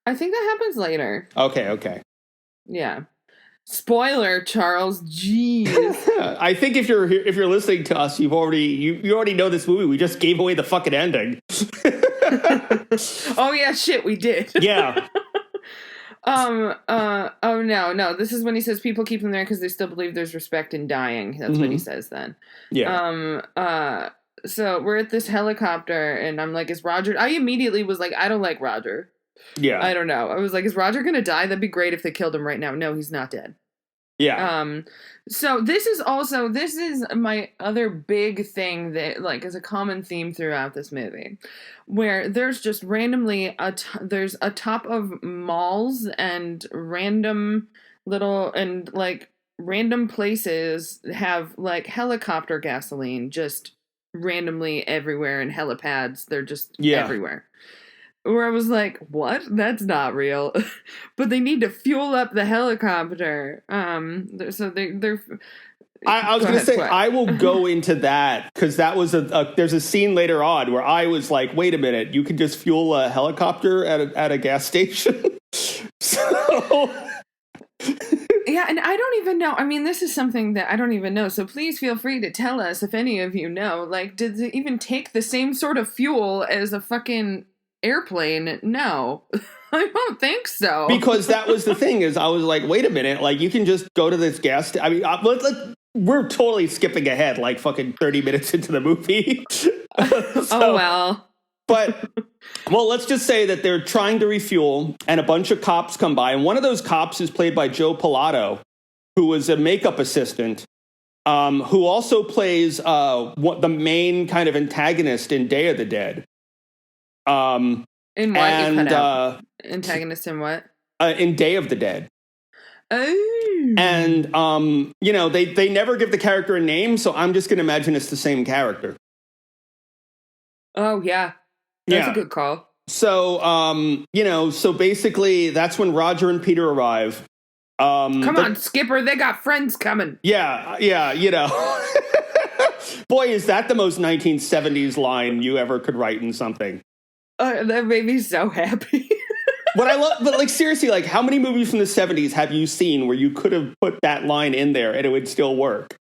I think that happens later. Okay. Yeah. Spoiler, Charles. Jeez. I think if you're listening to us, you already know this movie. We just gave away the fucking ending. Oh yeah, shit, we did. Yeah. Oh no. This is when he says people keep them there because they still believe there's respect in dying. That's what he says then. Yeah. So we're at this helicopter and I'm like, is Roger? I immediately was like, I don't like Roger. Yeah. I don't know. I was like, is Roger gonna die? That'd be great if they killed him right now. No, he's not dead. Yeah. So this is my other big thing that like is a common theme throughout this movie, where there's just randomly there's a top of malls and random places have like helicopter gasoline just randomly everywhere, and helipads, they're just everywhere. Where I was like, what? That's not real. But they need to fuel up the helicopter. So they're... I was going to say, I will go into that, because that was there's a scene later on where I was like, wait a minute, you can just fuel a helicopter at a gas station? So... Yeah, and I don't even know. I mean, this is something that I don't even know. So please feel free to tell us if any of you know. Like, did it even take the same sort of fuel as a fucking... airplane? No. I don't think so. Because that was the thing, is I was like, wait a minute, like you can just go to this we're totally skipping ahead like fucking 30 minutes into the movie. Oh well. But let's just say that they're trying to refuel and a bunch of cops come by, and one of those cops is played by Joe Pilato, who was a makeup assistant, who also plays the main kind of antagonist in Day of the Dead. In what? And antagonist in what? In Day of the Dead. Oh. And they never give the character a name, so I'm just gonna imagine it's the same character. Oh yeah. That's a good call. So so basically that's when Roger and Peter arrive. Come on, Skipper, they got friends coming. Yeah, Boy, is that the most 1970s line you ever could write in something. That made me so happy. What I love, but like seriously, like how many movies from the 70s have you seen where you could have put that line in there and it would still work?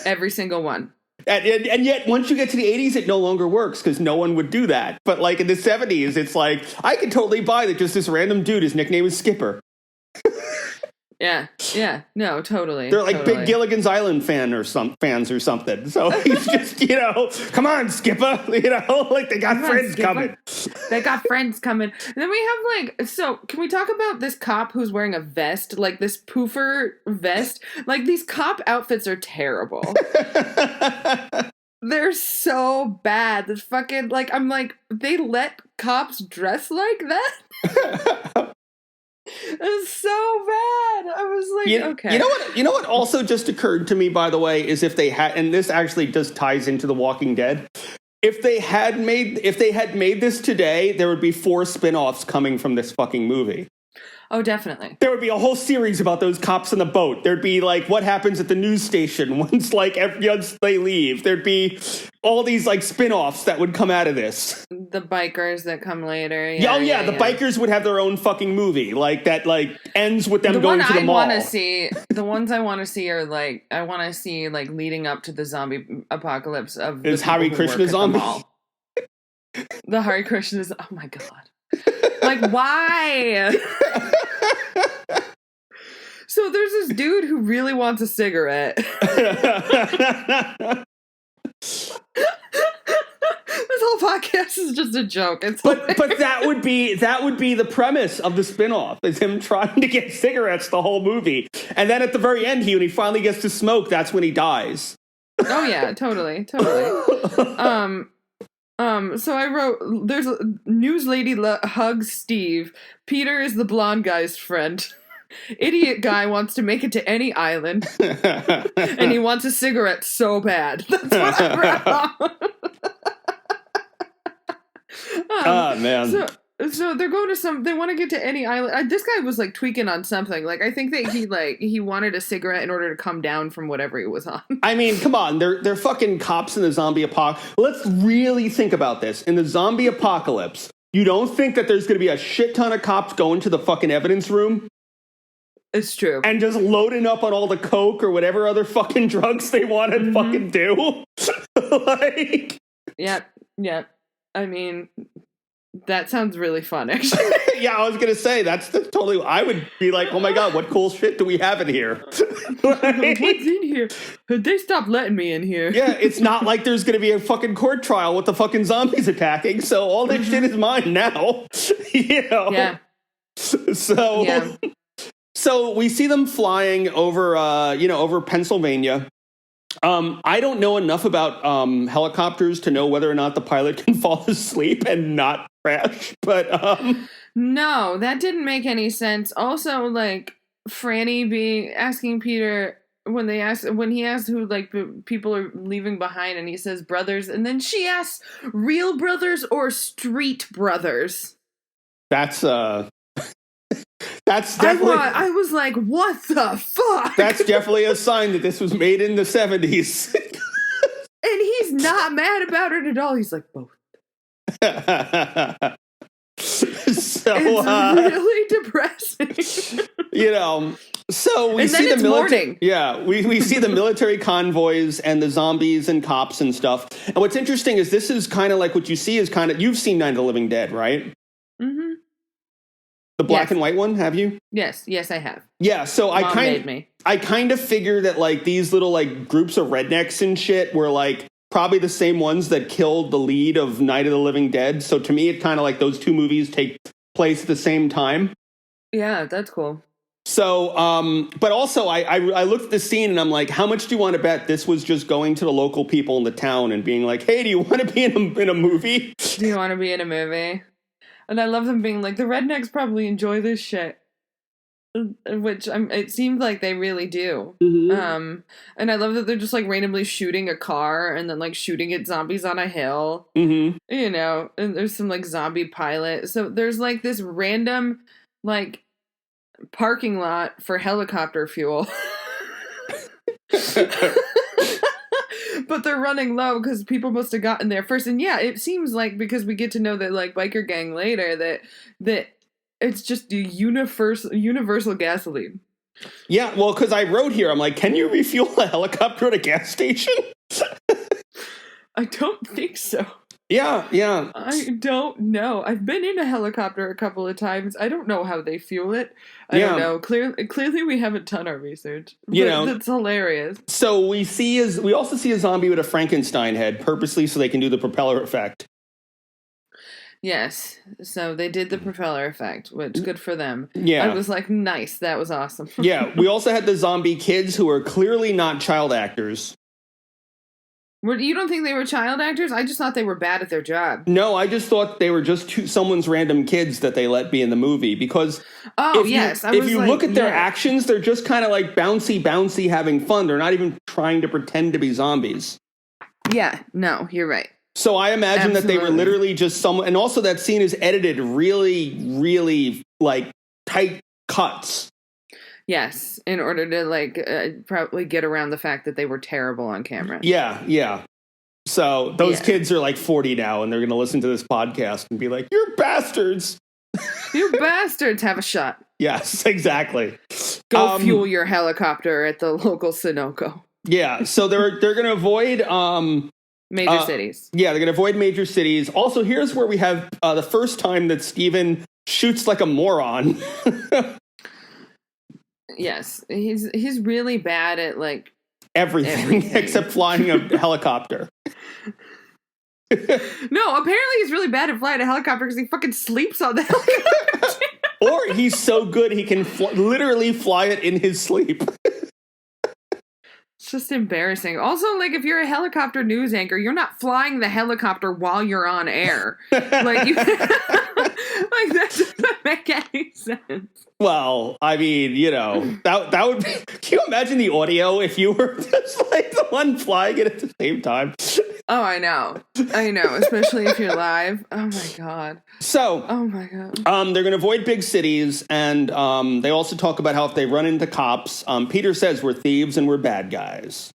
Every single one. And yet, once you get to the 80s, it no longer works because no one would do that. But like in the 70s, it's like, I could totally buy that just this random dude, his nickname is Skipper. Yeah, no, totally. They're like big Gilligan's Island fans or something. So he's just, come on, Skipper, like they got friends coming. They got friends coming. And then we have so can we talk about this cop who's wearing a vest, like this poofer vest? Like these cop outfits are terrible. They're so bad. This fucking, I'm like, they let cops dress like that? It's so bad. I was like, okay. You know what also just occurred to me, by the way, is if they had, and this actually just ties into The Walking Dead. If they had made this today, there would be 4 spin-offs coming from this fucking movie. Oh, definitely. There would be a whole series about those cops in the boat. There'd be like what happens at the news station once they leave. There'd be all these spin-offs that would come out of this. The bikers that come later. Yeah, the bikers would have their own fucking movie that ends with them going to the mall. The ones I want to see are I want to see leading up to the zombie apocalypse of is Hare Krishna zombie. The Hare Krishna is, oh my god. Why? So there's this dude who really wants a cigarette. This whole podcast is just a joke. But that would be the premise of the spinoff, is him trying to get cigarettes the whole movie. And then at the very end, when he finally gets to smoke, that's when he dies. Oh yeah, totally. So I wrote, there's a news lady hugs Steve. Peter is the blonde guy's friend. Idiot guy wants to make it to any island. And he wants a cigarette so bad. That's what I wrote. Oh, man. So they're going to they want to get to any island. This guy was like tweaking on something. Like, I think that he wanted a cigarette in order to come down from whatever he was on. I mean, come on. They're fucking cops in the zombie apocalypse. Let's really think about this. In the zombie apocalypse, you don't think that there's going to be a shit ton of cops going to the fucking evidence room? It's true. And just loading up on all the coke or whatever other fucking drugs they want to fucking do. Like, Yep. I mean, that sounds really fun, actually. yeah, I was gonna say that's totally. I would be like, oh my god, what cool shit do we have in here? What's in here? They stopped letting me in here. Yeah, it's not like there's gonna be a fucking court trial with the fucking zombies attacking. So all this shit is mine now. You know. Yeah. So we see them flying over, over Pennsylvania. I don't know enough about helicopters to know whether or not the pilot can fall asleep and not crash. But no, that didn't make any sense. Also, like Franny asking Peter when he asks who like people are leaving behind, and he says brothers, and then she asks real brothers or street brothers. That's definitely. I was like, what the fuck? That's definitely a sign that this was made in the 70s. And he's not mad about it at all. He's like, both. So it's really depressing. So we see the military. Yeah, we see the military convoys and the zombies and cops and stuff. And what's interesting is this is kind of like what you see is kind of, you've seen Night of the Living Dead, right? Mm-hmm. The black and white one, have you? Yes, I have. Yeah, so I kind of figure that like these little like groups of rednecks and shit were like probably the same ones that killed the lead of Night of the Living Dead. So to me, it kind of like those two movies take place at the same time. Yeah, that's cool. So, but also I looked at the scene and I'm like, how much do you want to bet this was just going to the local people in the town and being like, hey, do you want to be in a movie? Do you want to be in a movie? And I love them being like, the rednecks probably enjoy this shit. Which it seems like they really do. Mm-hmm. And I love that they're just like randomly shooting a car and then like shooting at zombies on a hill. Mm-hmm. And there's some like zombie pilot. So there's like this random like parking lot for helicopter fuel. But they're running low because people must have gotten there first. And yeah, it seems like, because we get to know that like biker gang later, that it's just a universal gasoline. Yeah, well, because I wrote here, I'm like, can you refuel a helicopter at a gas station? I don't think so. Yeah. I don't know. I've been in a helicopter a couple of times. I don't know how they fuel it. I don't know. Clearly we haven't done our research. But that's hilarious. So we also see a zombie with a Frankenstein head, purposely so they can do the propeller effect. Yes. So they did the propeller effect, which good for them. Yeah. I was like, nice. That was awesome. Yeah. We also had the zombie kids who are clearly not child actors. You don't think they were child actors? I just thought they were bad at their job. No, I just thought they were just someone's random kids that they let be in the movie. Because if you look at their actions, they're just kind of like bouncy, having fun. They're not even trying to pretend to be zombies. Yeah, no, you're right. So I imagine that they were literally just someone. And also that scene is edited really, really like tight cuts. Yes, in order to like probably get around the fact that they were terrible on camera. Yeah. So those kids are like 40 now, and they're going to listen to this podcast and be like, "You're bastards! You bastards! Have a shot." Yes, exactly. Go fuel your helicopter at the local Sunoco. Yeah, so they're going to avoid major cities. Yeah, they're going to avoid major cities. Also, here's where we have the first time that Steven shoots like a moron. Yes, he's really bad at like everything. Except flying a helicopter. No, apparently he's really bad at flying a helicopter because he fucking sleeps on the helicopter. Or he's so good he can literally fly it in his sleep. It's just embarrassing. Also, like, if you're a helicopter news anchor, you're not flying the helicopter while you're on air. Like, Like, that doesn't make any sense. Well, I mean, you know, that would be... Can you imagine the audio if you were just like the one flying it at the same time? Oh, I know, especially if you're live. Oh my god. So, oh my god. They're going to avoid big cities, and they also talk about how if they run into cops, Peter says we're thieves and we're bad guys.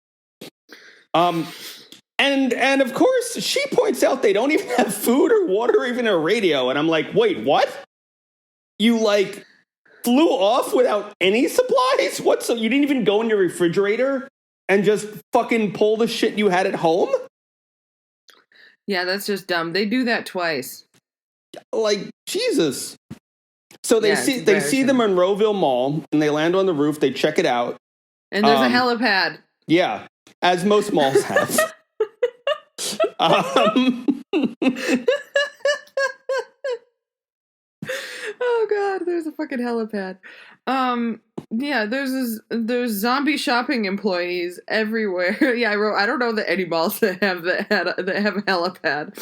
And of course, she points out they don't even have food or water or even a radio, and I'm like, wait, what? You like flew off without any supplies? What? So you didn't even go in your refrigerator and just fucking pull the shit you had at home? Yeah, that's just dumb. They do that twice. Like, Jesus. So they see the Monroeville Mall, and they land on the roof. They check it out. And there's a helipad. Yeah, as most malls have. Oh god, there's a fucking helipad. Yeah, there's zombie shopping employees everywhere. Yeah, I wrote, I don't know that any malls that have a helipad.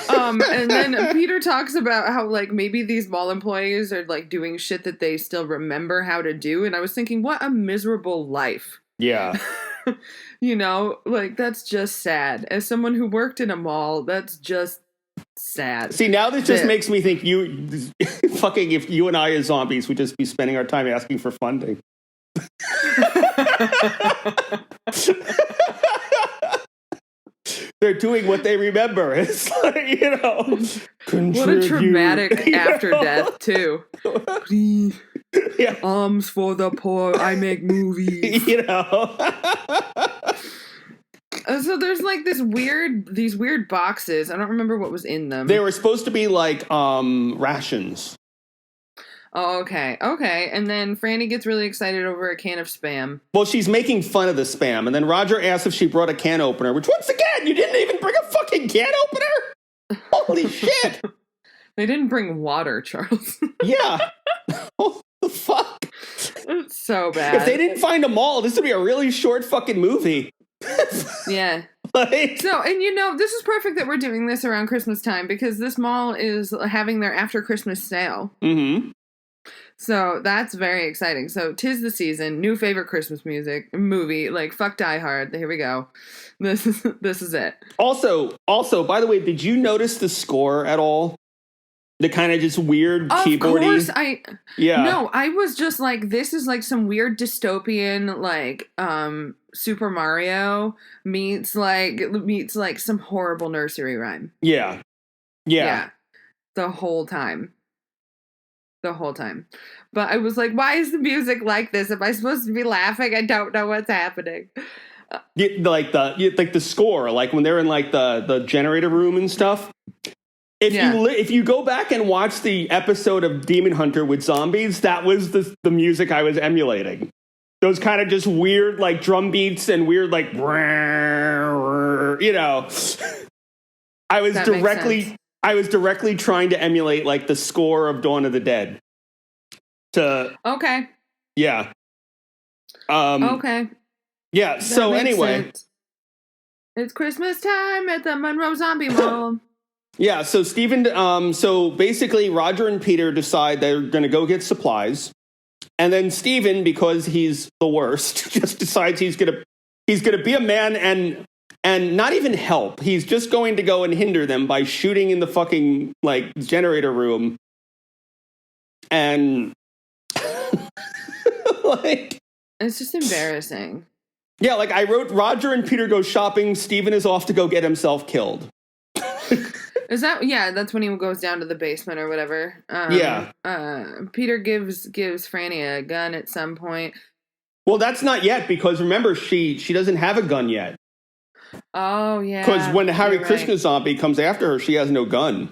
And then Peter talks about how like maybe these mall employees are like doing shit that they still remember how to do, and I was thinking, what a miserable life. Yeah. You know, like, that's just sad. As someone who worked in a mall, that's just sad. See, now this just makes me think fucking if you and I as zombies would just be spending our time asking for funding. They're doing what they remember. It's like, you know, what a traumatic after death too. Please, yeah. Alms for the poor. I make movies. You know. So there's like these weird boxes. I don't remember what was in them. They were supposed to be like rations. Oh, okay. And then Franny gets really excited over a can of Spam. Well, she's making fun of the Spam, and then Roger asks if she brought a can opener, which, once again, you didn't even bring a fucking can opener? Holy shit. They didn't bring water, Charles. Yeah. What the fuck? It's so bad. If they didn't find a mall, this would be a really short fucking movie. Yeah. Like, so, and you know, this is perfect that we're doing this around Christmas time, because this mall is having their after Christmas sale. Mm-hmm. So that's very exciting. So 'tis the season, new favorite Christmas movie, like fuck Die Hard. Here we go. This is it. Also, by the way, did you notice the score at all? The kind of just weird keyboardy. Of course, No, I was just like, this is like some weird dystopian, like Super Mario meets like some horrible nursery rhyme. Yeah. The whole time. But I was like, why is the music like this? Am I supposed to be laughing? I don't know what's happening. Like the score, like when they're in like the generator room and stuff. If you go back and watch the episode of Demon Hunter with zombies, that was the music I was emulating. Those kind of just weird like drum beats and weird like, you know. I was directly trying to emulate like the score of Dawn of the Dead. Okay. Yeah. Okay. Yeah. So anyway, sense. It's Christmas time at the Monroe Zombie Mall. Yeah. So so basically, Roger and Peter decide they're going to go get supplies, and then Steven, because he's the worst, just decides he's gonna be a man and not even help. He's just going to go and hinder them by shooting in the fucking like generator room. And like, it's just embarrassing. Yeah, like I wrote, Roger and Peter go shopping. Steven is off to go get himself killed. Is that, that's when he goes down to the basement or whatever. Peter gives Franny a gun at some point. Well, that's not yet, because remember, she doesn't have a gun yet. Oh, yeah. Because when the Hare Krishna zombie comes after her, she has no gun.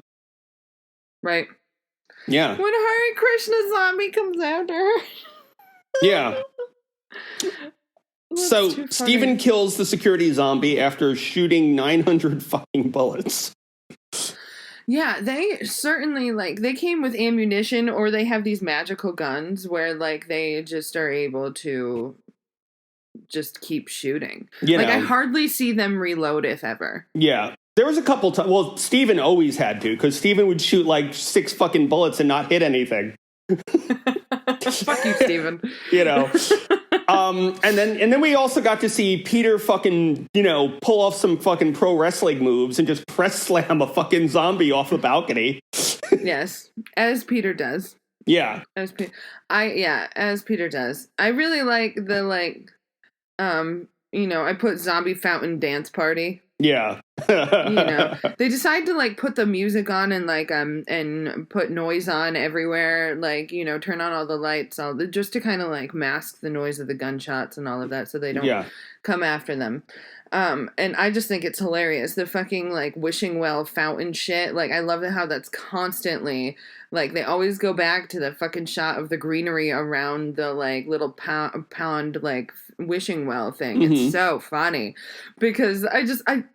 Right. Yeah. When Hare Krishna zombie comes after her. Yeah. So Steven kills the security zombie after shooting 900 fucking bullets. Yeah, they certainly, like, they came with ammunition, or they have these magical guns where, like, they just are able to just keep shooting. I hardly see them reload, if ever. Yeah. There was a couple times. Well, Steven always had to, because Steven would shoot like 6 fucking bullets and not hit anything. Fuck you, Steven. You know. And then we also got to see Peter fucking, pull off some fucking pro wrestling moves and just press slam a fucking zombie off the balcony. Yes, as Peter does. Yeah. As Peter does. I really like the I put zombie fountain dance party. Yeah. They decide to put the music on and put noise on everywhere, turn on all the lights, just to kind of mask the noise of the gunshots and all of that so they don't come after them. And I just think it's hilarious. The fucking wishing well fountain shit. I love how that's constantly they always go back to the fucking shot of the greenery around the little pond wishing well thing. Mm-hmm. It's so funny because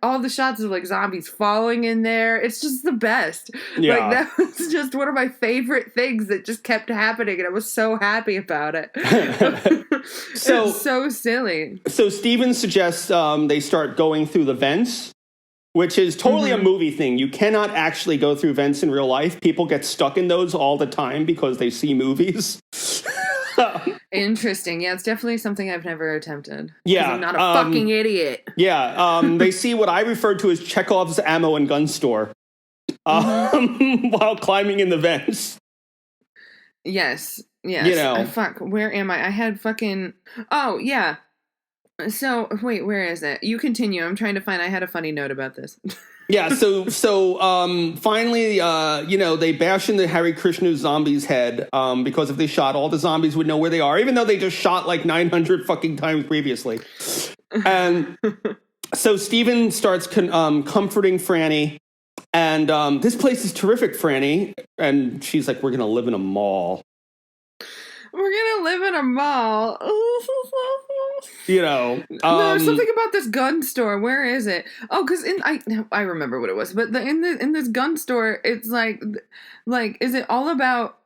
all the shots of zombies falling in there. It's just the best. Yeah. That was just one of my favorite things that just kept happening, and I was so happy about it. So it's so silly. So Steven suggests they start going through the vents, which is totally a movie thing. You cannot actually go through vents in real life. People get stuck in those all the time because they see movies. Interesting. Yeah, it's definitely something I've never attempted. Yeah. I'm not a fucking idiot. Yeah. They see what I refer to as Chekhov's ammo and gun store while climbing in the vents. Yes. Yes. Fuck. Where am I? I had fucking... Oh, yeah. So, wait, where is it? You continue. I'm trying to find... I had a funny note about this. Yeah, so finally, they bash into Hare Krishna's zombie's head because if they shot, all the zombies would know where they are, even though they just shot 900 fucking times previously. And so Steven starts comforting Franny, and this place is terrific, Franny. And she's like, we're going to live in a mall. We're gonna live in a mall. There's something about this gun store. Where is it? Oh, because I remember what it was. But in this gun store, it's is it all about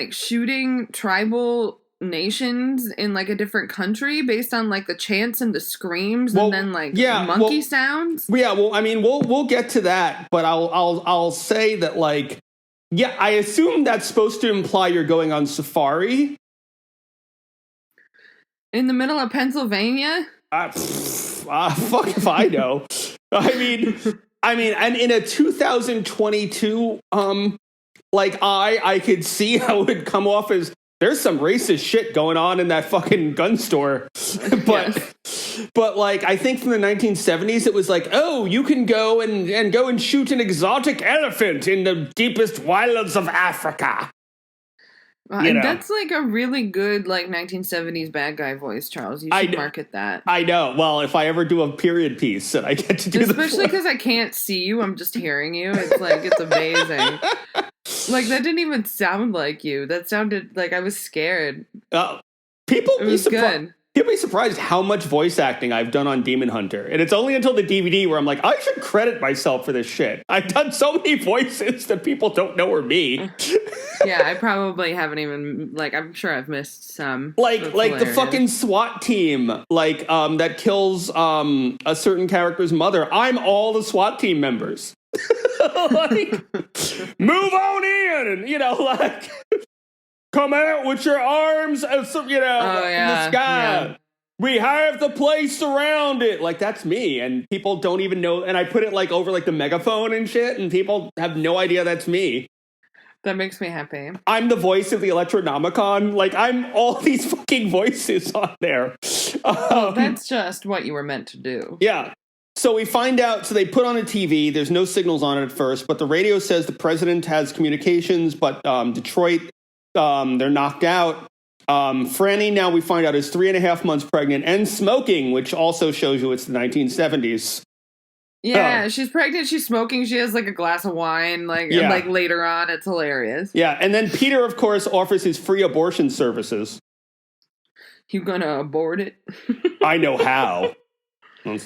shooting tribal nations in a different country based on the chants and the screams and then monkey sounds? Yeah, well, I mean, we'll get to that, but I'll say that I assume that's supposed to imply you're going on safari. In the middle of Pennsylvania? Fuck if I know. I mean, and in a 2022, I could see how it would come off as there's some racist shit going on in that fucking gun store. But I think from the 1970s, it was oh, you can go and shoot an exotic elephant in the deepest wilds of Africa. And that's a really good 1970s bad guy voice, Charles. You should market that. I know. Well, if I ever do a period piece and I get to do especially because I can't see you, I'm just hearing you. It's it's amazing. That didn't even sound like you. That sounded like I was scared. People be surprised. You'd be surprised how much voice acting I've done on Demon Hunter. And it's only until the DVD where I'm I should credit myself for this shit. I've done so many voices that people don't know are me. Yeah, I probably haven't even, I'm sure I've missed some. The fucking SWAT team, that kills a certain character's mother. I'm all the SWAT team members. Move on in! And, come out with your arms, in the sky. Yeah. We have the place surrounded. That's me. And people don't even know. And I put it over the megaphone and shit. And people have no idea that's me. That makes me happy. I'm the voice of the Electronomicon. I'm all these fucking voices on there. That's just what you were meant to do. Yeah. So we find out, so they put on a TV. There's no signals on it at first. But the radio says the president has communications. But Detroit... they're knocked out. Franny, now we find out, is 3.5 months pregnant and smoking, which also shows you it's the 1970s. Yeah, she's pregnant, she's smoking, she has a glass of wine, and later on, it's hilarious. Yeah, and then Peter, of course, offers his free abortion services. You gonna abort it? I know how. I was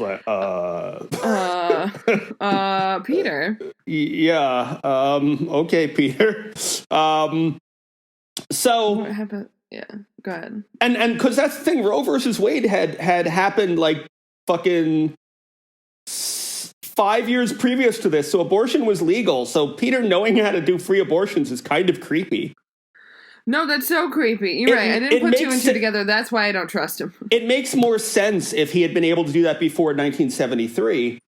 Peter. Yeah, okay, Peter. So what happened? Yeah, go ahead. And because that's the thing, Roe versus Wade had happened fucking 5 years previous to this, so abortion was legal. So Peter knowing how to do free abortions is kind of creepy. No, that's so creepy. You're right. I didn't put two and two together. That's why I don't trust him. It makes more sense if he had been able to do that before 1973.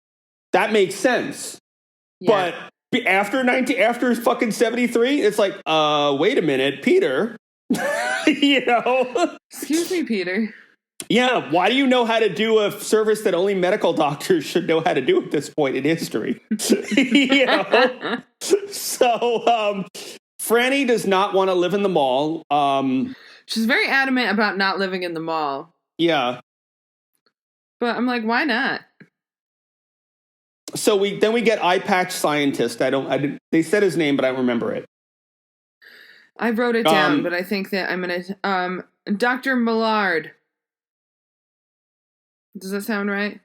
That makes sense. Yeah. But after fucking 73, it's like, wait a minute, Peter. You know? Excuse me, Peter. Yeah, why do you know how to do a service that only medical doctors should know how to do at this point in history? You know? So, Franny does not want to live in the mall. She's very adamant about not living in the mall. Yeah. But I'm like, why not? So we get eye patch scientist. They said his name, but I don't remember it. I wrote it down, but I think that I'm gonna Dr. Millard. Does that sound right?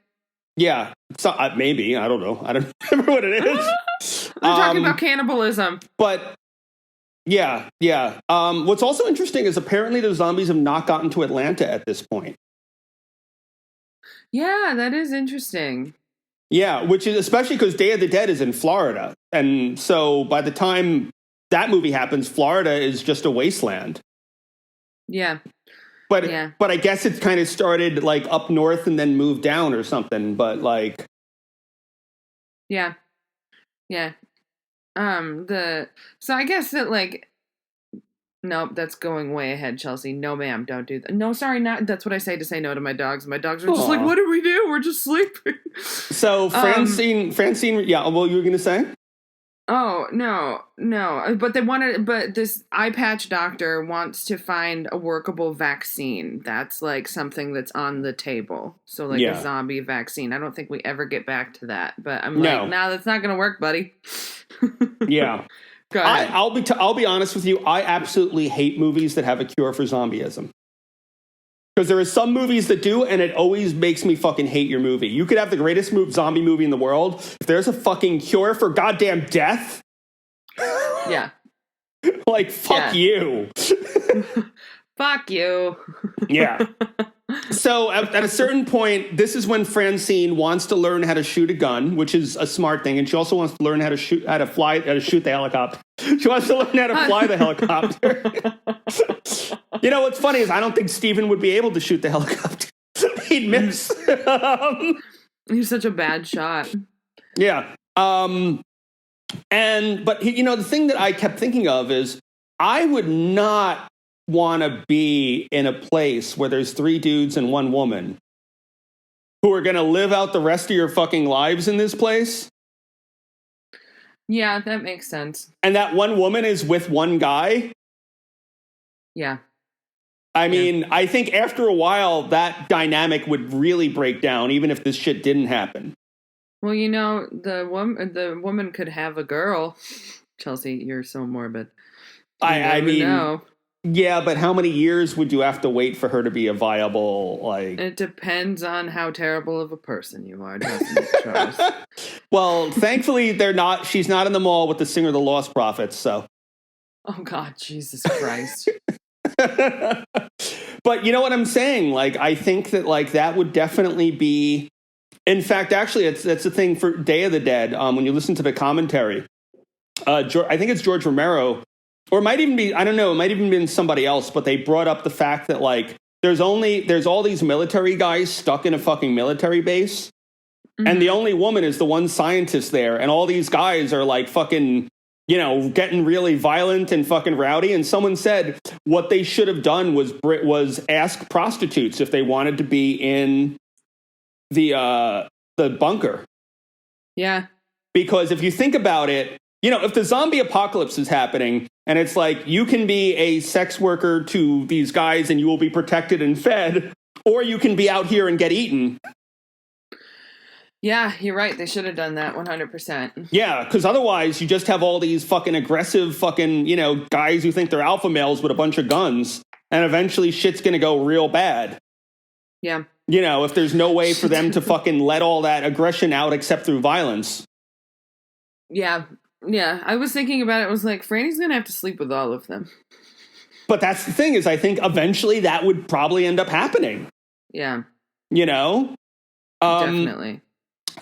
Yeah. So maybe. I don't know. I don't remember what it is. They're talking about cannibalism. But yeah. What's also interesting is apparently the zombies have not gotten to Atlanta at this point. Yeah, that is interesting. Yeah, which is especially because Day of the Dead is in Florida. And so by the time that movie happens, Florida is just a wasteland. Yeah. But I guess it kind of started like up north and then moved down or something. But like, yeah. So I guess that like, nope, that's going way ahead, Chelsea. No, ma'am, don't do that. No, sorry, not. That's what I say to say no to my dogs. My dogs are just like, what do we do? We're just sleeping. So Francine, yeah. Well, you were gonna say? Oh, no. But this eye patch doctor wants to find a workable vaccine. That's like something that's on the table. So like a zombie vaccine. I don't think we ever get back to that. But I'm like, no, that's not going to work, buddy. Yeah. Go ahead. I'll be honest with you. I absolutely hate movies that have a cure for zombieism. Because there are some movies that do, and it always makes me fucking hate your movie. You could have the greatest zombie movie in the world. If there's a fucking cure for goddamn death, yeah. Like, fuck you. Fuck you. Yeah. So at a certain point, this is when Francine wants to learn how to shoot a gun, which is a smart thing, and she also wants to learn how to shoot the helicopter. She wants to learn how to fly the helicopter. You know what's funny is I don't think Steven would be able to shoot the helicopter. He'd miss. He's such a bad shot. Yeah. But the thing that I kept thinking of is I would not want to be in a place where there's 3 dudes and 1 woman who are going to live out the rest of your fucking lives in this place. Yeah, that makes sense. And that 1 woman is with 1 guy. Yeah. I mean, I think after a while that dynamic would really break down, even if this shit didn't happen. Well, the woman could have a girl. Chelsea, you're so morbid. I mean, yeah, but how many years would you have to wait for her to be a viable, like... It depends on how terrible of a person you are, doesn't it, Charles? Well, thankfully, she's not in the mall with the singer The Lost Prophets, so... Oh, God, Jesus Christ. But you know what I'm saying? Like, I think that, like, that would definitely be... In fact, actually, that's the thing for Day of the Dead. When you listen to the commentary, I think it's George Romero... Or it might even be, I don't know, it might even been somebody else, but they brought up the fact that, like, there's all these military guys stuck in a fucking military base, and the only woman is the one scientist there, and all these guys are, like, fucking, getting really violent and fucking rowdy, and someone said what they should have done was ask prostitutes if they wanted to be in the bunker. Yeah. Because if you think about it, if the zombie apocalypse is happening and it's like you can be a sex worker to these guys and you will be protected and fed, or you can be out here and get eaten. Yeah, you're right. They should have done that 100%. Yeah, because otherwise you just have all these fucking aggressive fucking, guys who think they're alpha males with a bunch of guns, and eventually shit's going to go real bad. Yeah. If there's no way for them to fucking let all that aggression out except through violence. Yeah. Yeah, I was thinking about it. I was like, Franny's going to have to sleep with all of them. But that's the thing is I think eventually that would probably end up happening. Yeah. Definitely.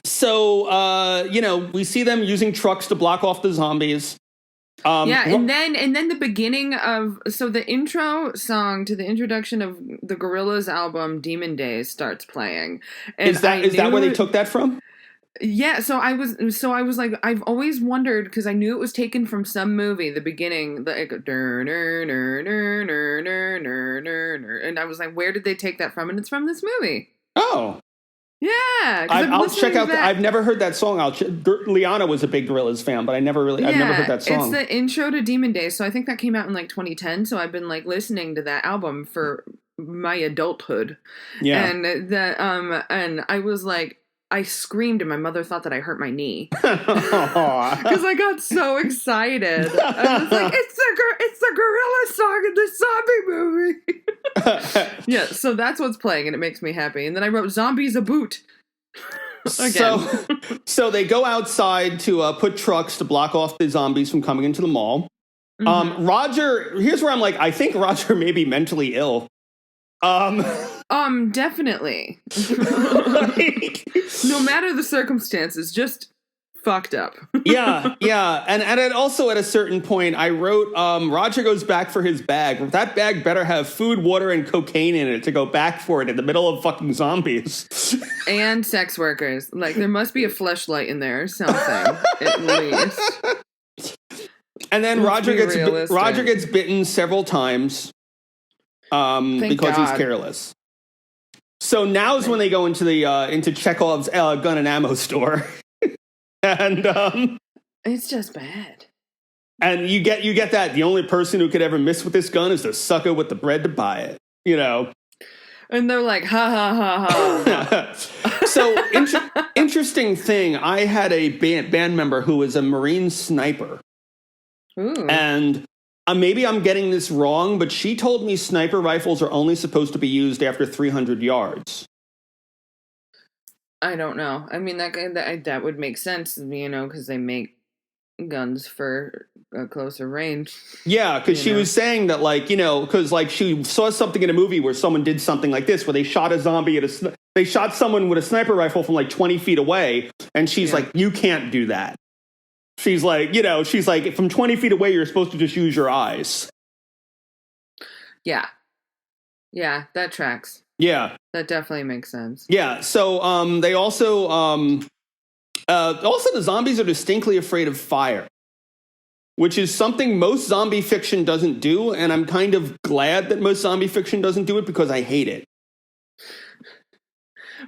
So, we see them using trucks to block off the zombies. And then the beginning of the intro song to the introduction of the Gorillaz album Demon Days starts playing. And is that where they took that from? Yeah, so I was like, I've always wondered, because I knew it was taken from some movie, the beginning, and I was like, where did they take that from? And it's from this movie. Oh. Yeah. I'll check out I've never heard that song. Liana was a big Gorillaz fan, but I've never heard that song. It's the intro to Demon Days, so I think that came out in like 2010, so I've been like listening to that album for my adulthood. Yeah. And I was like, I screamed and my mother thought that I hurt my knee. Because I got so excited. I was like, it's the Gorilla song in the zombie movie. Yeah, so that's what's playing and it makes me happy. And then I wrote Zombies a Boot. Again. So they go outside to put trucks to block off the zombies from coming into the mall. Mm-hmm. Roger, here's where I'm like, I think Roger may be mentally ill. Definitely. No matter the circumstances, just fucked up. yeah. And also at a certain point, I wrote, Roger goes back for his bag. That bag better have food, water, and cocaine in it to go back for it in the middle of fucking zombies. And sex workers. Like, there must be a fleshlight in there or something, at least. And then Roger gets bitten several times. Because he's careless. So now's when they go into the into Chekhov's gun and ammo store, and it's just bad. And you get that the only person who could ever miss with this gun is the sucker with the bread to buy it, And they're like, ha ha ha ha. So interesting thing. I had a band member who was a Marine sniper, and. Maybe I'm getting this wrong, but she told me sniper rifles are only supposed to be used after 300 yards. I don't know. I mean, that would make sense, because they make guns for a closer range. Yeah, because she was saying that, because she saw something in a movie where someone did something like this, where they shot a zombie they shot someone with a sniper rifle from 20 feet away, and she's like, you can't do that. She's like, from 20 feet away, you're supposed to just use your eyes. Yeah. Yeah, that tracks. Yeah. That definitely makes sense. Yeah. So they also the zombies are distinctly afraid of fire, which is something most zombie fiction doesn't do. And I'm kind of glad that most zombie fiction doesn't do it because I hate it.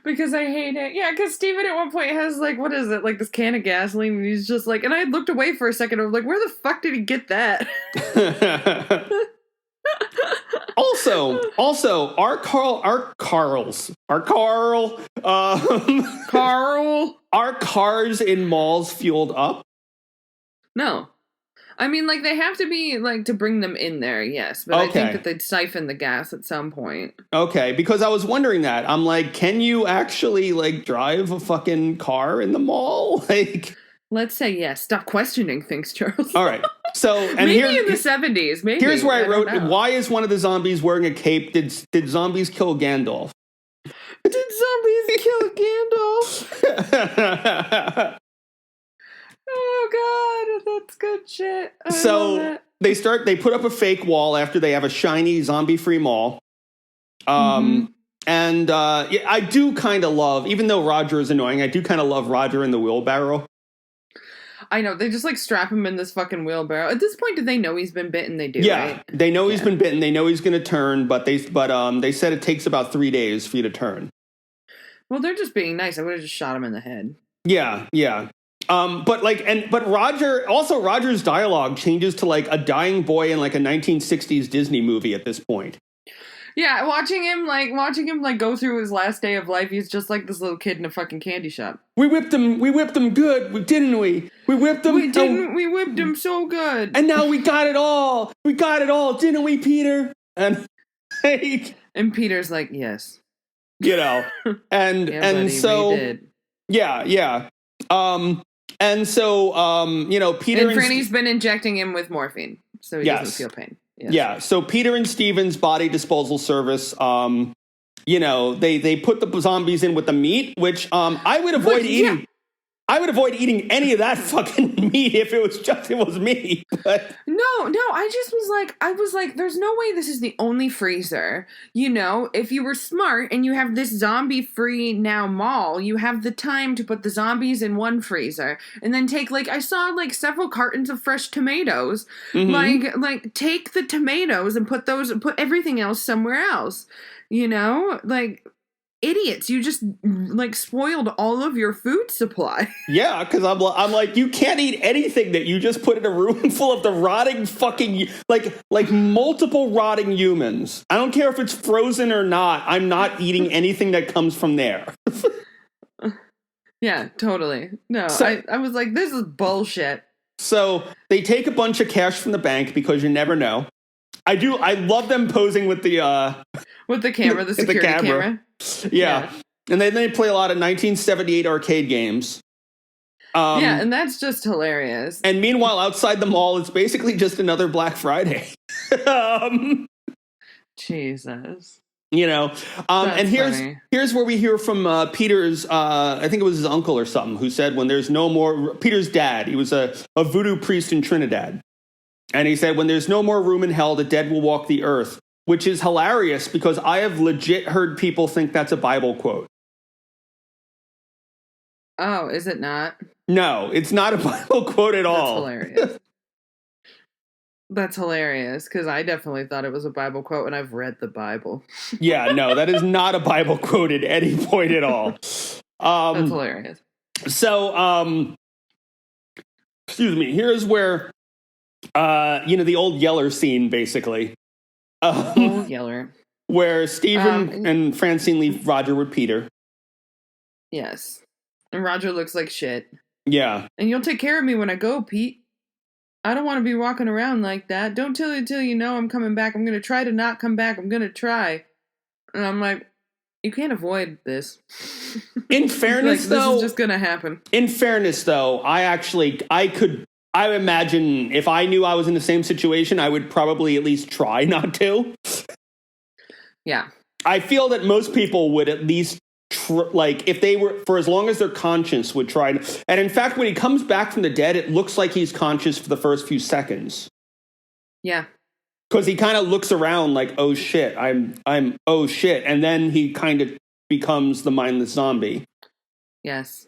Because I hate it. Yeah, because Steven at one point has, what is it? This can of gasoline, and he's just and I looked away for a second, I was like, where the fuck did he get that? Also, are cars in malls fueled up? No. I mean, they have to be, to bring them in there, yes. But I think that they'd siphon the gas at some point. Okay, because I was wondering that. I'm like, can you actually, drive a fucking car in the mall? Let's say yes. Stop questioning things, Charles. All right. So, and maybe in the 70s, maybe. Here's where I wrote, why is one of the zombies wearing a cape? Did zombies kill Gandalf? Did zombies kill Gandalf? Oh God, that's good shit. They put up a fake wall after they have a shiny zombie-free mall. And I do kind of love, even though Roger is annoying, I do kind of love Roger in the wheelbarrow. I know, they just strap him in this fucking wheelbarrow. At this point, do they know he's been bitten? They do, right? They know he's been bitten. They know he's going to turn, but they said it takes about 3 days for you to turn. Well, they're just being nice. I would have just shot him in the head. Yeah. But Roger's dialogue changes to a dying boy in a 1960s Disney movie at this point. Yeah, watching him go through his last day of life, he's just like this little kid in a fucking candy shop. We whipped him good, didn't we? We whipped him. We whipped him so good. And now we got it all. We got it all, didn't we, Peter? And and Peter's like, yes. And yeah, buddy, so we did. Yeah. And so, Peter and Franny's been injecting him with morphine, so he doesn't feel pain. Yes. Yeah. So Peter and Steven's body disposal service you know, they put the zombies in with the meat, which I would avoid eating. Yeah. I would avoid eating any of that fucking meat if it was me. But no, I was like, there's no way this is the only freezer. You know, if you were smart and you have this zombie-free now mall, you have the time to put the zombies in one freezer and then take, like, I saw like several cartons of fresh tomatoes. Like take the tomatoes and put everything else somewhere else. You know, like. Idiots, you just like spoiled all of your food supply. Yeah, because I'm like, you can't eat anything that you just put in a room full of the rotting fucking like multiple rotting humans. I don't care if it's frozen or not. I'm not eating anything that comes from there. Yeah, totally. No, so, I was like, this is bullshit. So they take a bunch of cash from the bank because you never know. I love them posing with the camera, the security camera. Yeah. And then they play a lot of 1978 arcade games. Yeah, and that's just hilarious. And meanwhile, outside the mall, it's basically just another Black Friday. Jesus. You know, and here's where we hear from Peter's, I think it was his uncle or something, who said when there's no more, Peter's dad, he was a voodoo priest in Trinidad. And he said, when there's no more room in hell, the dead will walk the earth. Which is hilarious because I have legit heard people think that's a Bible quote. Oh, is it not? No, it's not a Bible quote at all. That's hilarious. That's hilarious because I definitely thought it was a Bible quote and I've read the Bible. Yeah, no, that is not a Bible quote at any point at all. That's hilarious. So, excuse me, here's where, the old Yeller scene, basically. Old Yeller. Where Stephen and Francine leave Roger with Peter. Yes. And Roger looks like shit. Yeah. And you'll take care of me when I go, Pete. I don't want to be walking around like that. Don't tell you till you know I'm coming back. I'm going to try to not come back. I'm going to try. And I'm like, you can't avoid this. In fairness, though. This is just going to happen. In fairness, though, I imagine if I knew I was in the same situation, I would probably at least try not to. Yeah. I feel that most people would at least, if they were, for as long as their conscience would try. And in fact, when he comes back from the dead, it looks like he's conscious for the first few seconds. Yeah. Because he kind of looks around like, oh shit, oh shit. And then he kind of becomes the mindless zombie. Yes.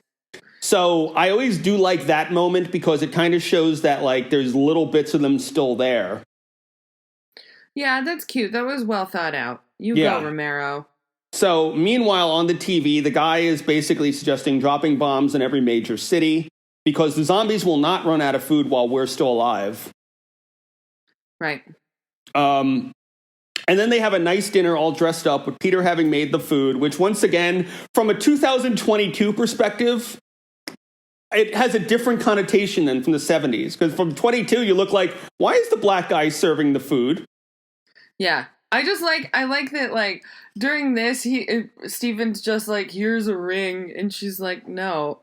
So I always do like that moment because it kind of shows that like there's little bits of them still there. Yeah, that's cute. That was well thought out. You go, Romero. So meanwhile, on the TV, the guy is basically suggesting dropping bombs in every major city because the zombies will not run out of food while we're still alive. Right. And then they have a nice dinner all dressed up with Peter having made the food, which once again, from a 2022 perspective, it has a different connotation than from the 70s. Because from 22, you look like, why is the black guy serving the food? Yeah. I like that, like, during this, Steven's just like, here's a ring. And she's like, no.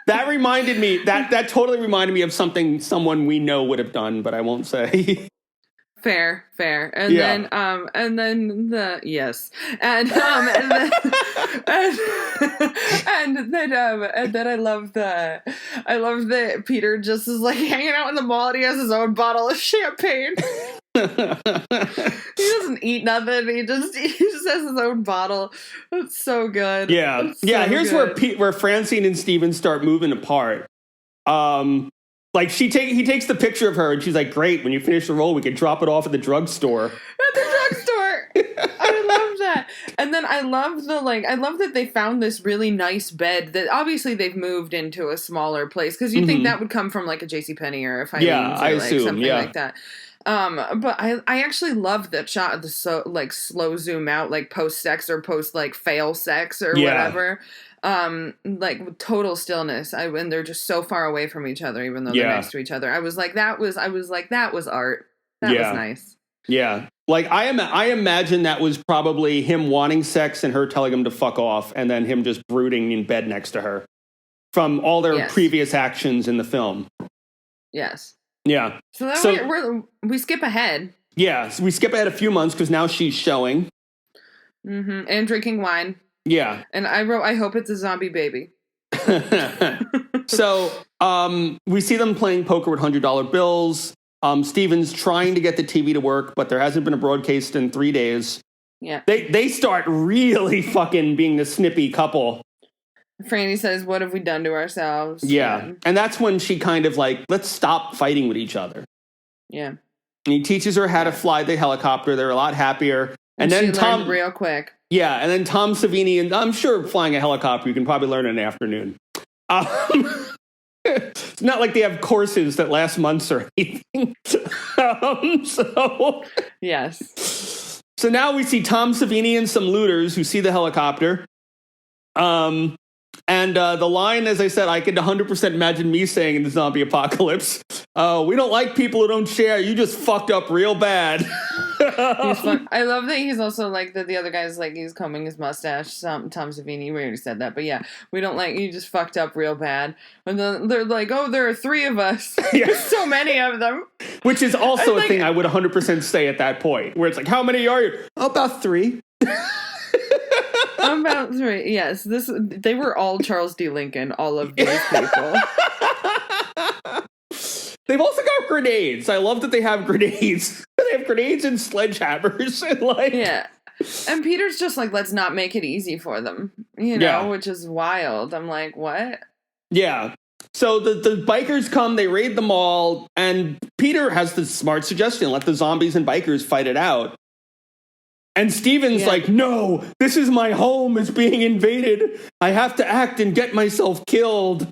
That reminded me, that totally reminded me of something someone we know would have done, but I won't say. Fair. And then I love that Peter just is like hanging out in the mall and he has his own bottle of champagne. He doesn't eat nothing. He just has his own bottle. That's so good. Yeah. Here's good. where Francine and Steven start moving apart. Like he takes the picture of her and she's like, great, when you finish the roll, we can drop it off at the drugstore. At the drugstore. I love that. And then I love that they found this really nice bed that obviously they've moved into a smaller place because you think that would come from like a JCPenney or a Findings I assume, something like that. But I actually love that shot of the slow zoom out, like post sex or post like fail sex or whatever. Like with total stillness. And they're just so far away from each other, even though they're next to each other. I was like, that was art. That was nice. Yeah. Like I imagine that was probably him wanting sex and her telling him to fuck off and then him just brooding in bed next to her from all their previous actions in the film. Yes. Yeah. So we skip ahead. Yeah. So we skip ahead a few months because now she's showing. And drinking wine. Yeah. And I wrote, I hope it's a zombie baby. So we see them playing poker with $100 bills. Steven's trying to get the TV to work, but there hasn't been a broadcast in 3 days. Yeah. They start really fucking being the snippy couple. Franny says, what have we done to ourselves? Yeah. And that's when she kind of like, let's stop fighting with each other. Yeah. And he teaches her how to fly the helicopter. They're a lot happier. And then she Tom, learned real quick. Yeah, and then Tom Savini, and I'm sure flying a helicopter, you can probably learn in an afternoon. It's not like they have courses that last months or anything. Yes. So now we see Tom Savini and some looters who see the helicopter. And the line, as I said, I could 100% imagine me saying in the zombie apocalypse, we don't like people who don't share. You just fucked up real bad. I love that he's also like that the other guy's like he's combing his mustache. Tom Savini, we already said that. But yeah, we don't like you just fucked up real bad. And then they're like, oh, there are 3 of us. There's so many of them. Which is also a thing I would 100% say at that point. Where it's like, how many are you? Oh, about 3. About 3, yes. They were all Charles D. Lincoln, all of these people. They've also got grenades. I love that they have grenades. They have grenades and sledgehammers. And yeah. And Peter's just like, let's not make it easy for them. You know, which is wild. I'm like, what? Yeah. So the bikers come, they raid the mall, and Peter has the smart suggestion, let the zombies and bikers fight it out. And Steven's like, no, this is my home. It's being invaded. I have to act and get myself killed.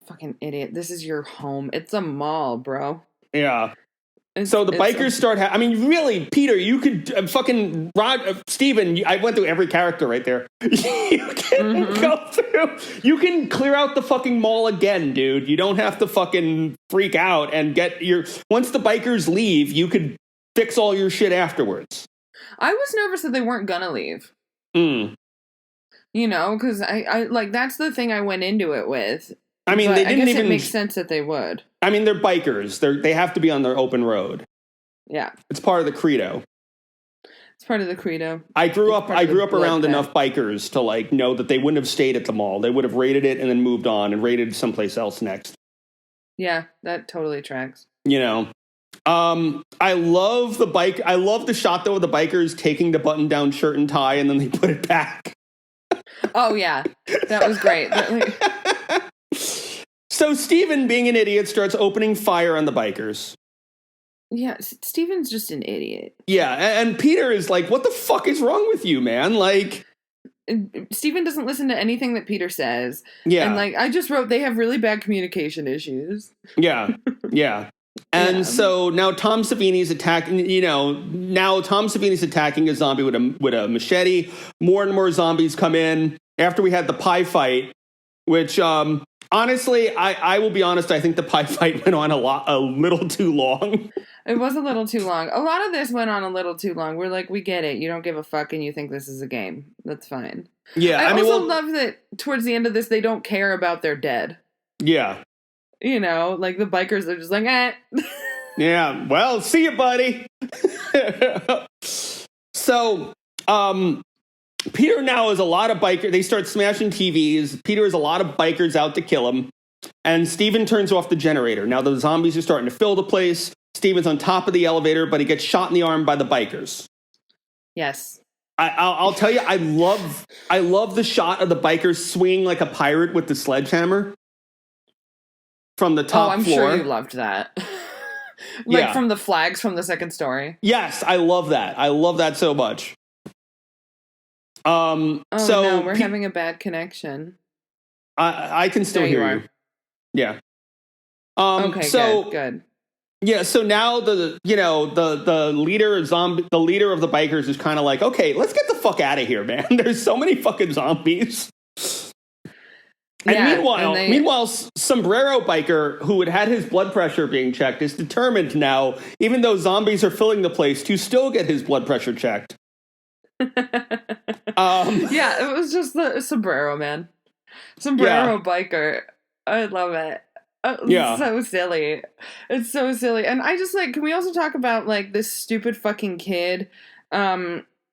Fucking idiot. This is your home. It's a mall, bro. Yeah. So the bikers start... I mean, really, Peter, you could fucking... Steven, I went through every character right there. You can go through... You can clear out the fucking mall again, dude. You don't have to fucking freak out and get your... Once the bikers leave, you could fix all your shit afterwards. I was nervous that they weren't gonna leave. You know, because I like, that's the thing I went into it with. I mean, they didn't even... It makes sense that they would. I mean, they're bikers. They have to be on their open road. Yeah. It's part of the credo. It's part of the credo. I grew up around enough bikers to like know that they wouldn't have stayed at the mall. They would have raided it and then moved on and raided someplace else next. Yeah, that totally tracks. You know. I love the shot though of the bikers taking the button down shirt and tie and then they put it back. Oh yeah. That was great. So Steven, being an idiot, starts opening fire on the bikers. Yeah, Steven's just an idiot. Yeah, and Peter is like, what the fuck is wrong with you, man? Like... Steven doesn't listen to anything that Peter says. Yeah. And like, I just wrote, they have really bad communication issues. Yeah, yeah. And so now Tom Savini's attacking, Tom Savini's attacking a zombie with a machete. More and more zombies come in after we had the pie fight, which... honestly, I will be honest. I think the pie fight went on a little too long. It was a little too long. A lot of this went on a little too long. We're like, we get it. You don't give a fuck and you think this is a game. That's fine. Yeah. I also love that towards the end of this, they don't care about their dead. Yeah. You know, like the bikers are just like, eh. Yeah. Well, see you, buddy. So, Peter now is a lot of bikers. They start smashing TVs. Peter has a lot of bikers out to kill him. And Steven turns off the generator. Now the zombies are starting to fill the place. Steven's on top of the elevator, but he gets shot in the arm by the bikers. Yes. I'll tell you, I love the shot of the bikers swinging like a pirate with the sledgehammer from the top floor. I'm sure you loved that. From the flags from the second story. Yes, I love that. I love that so much. No, we're having a bad connection. I can still hear you. Yeah. Okay, good. Yeah, so now the leader of the bikers is kind of like, okay, let's get the fuck out of here, man. There's so many fucking zombies. And meanwhile, Sombrero Biker, who had his blood pressure being checked, is determined now, even though zombies are filling the place, to still get his blood pressure checked. Yeah, it was just the Sombrero, man. Sombrero Biker. I love it. It's so silly. It's so silly. And I just like, can we also talk about like this stupid fucking kid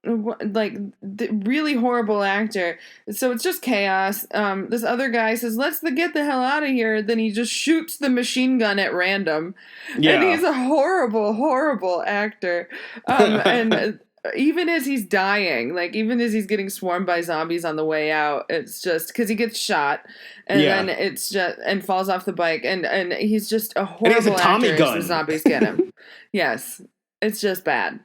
like the really horrible actor. So it's just chaos. This other guy says, "Let's get the hell out of here." Then he just shoots the machine gun at random, and he's a horrible actor. And even as he's dying, like even as he's getting swarmed by zombies on the way out, it's just because he gets shot, and then it's just and falls off the bike, and he's just a horrible actor as the zombies get him. Yes, it's just bad.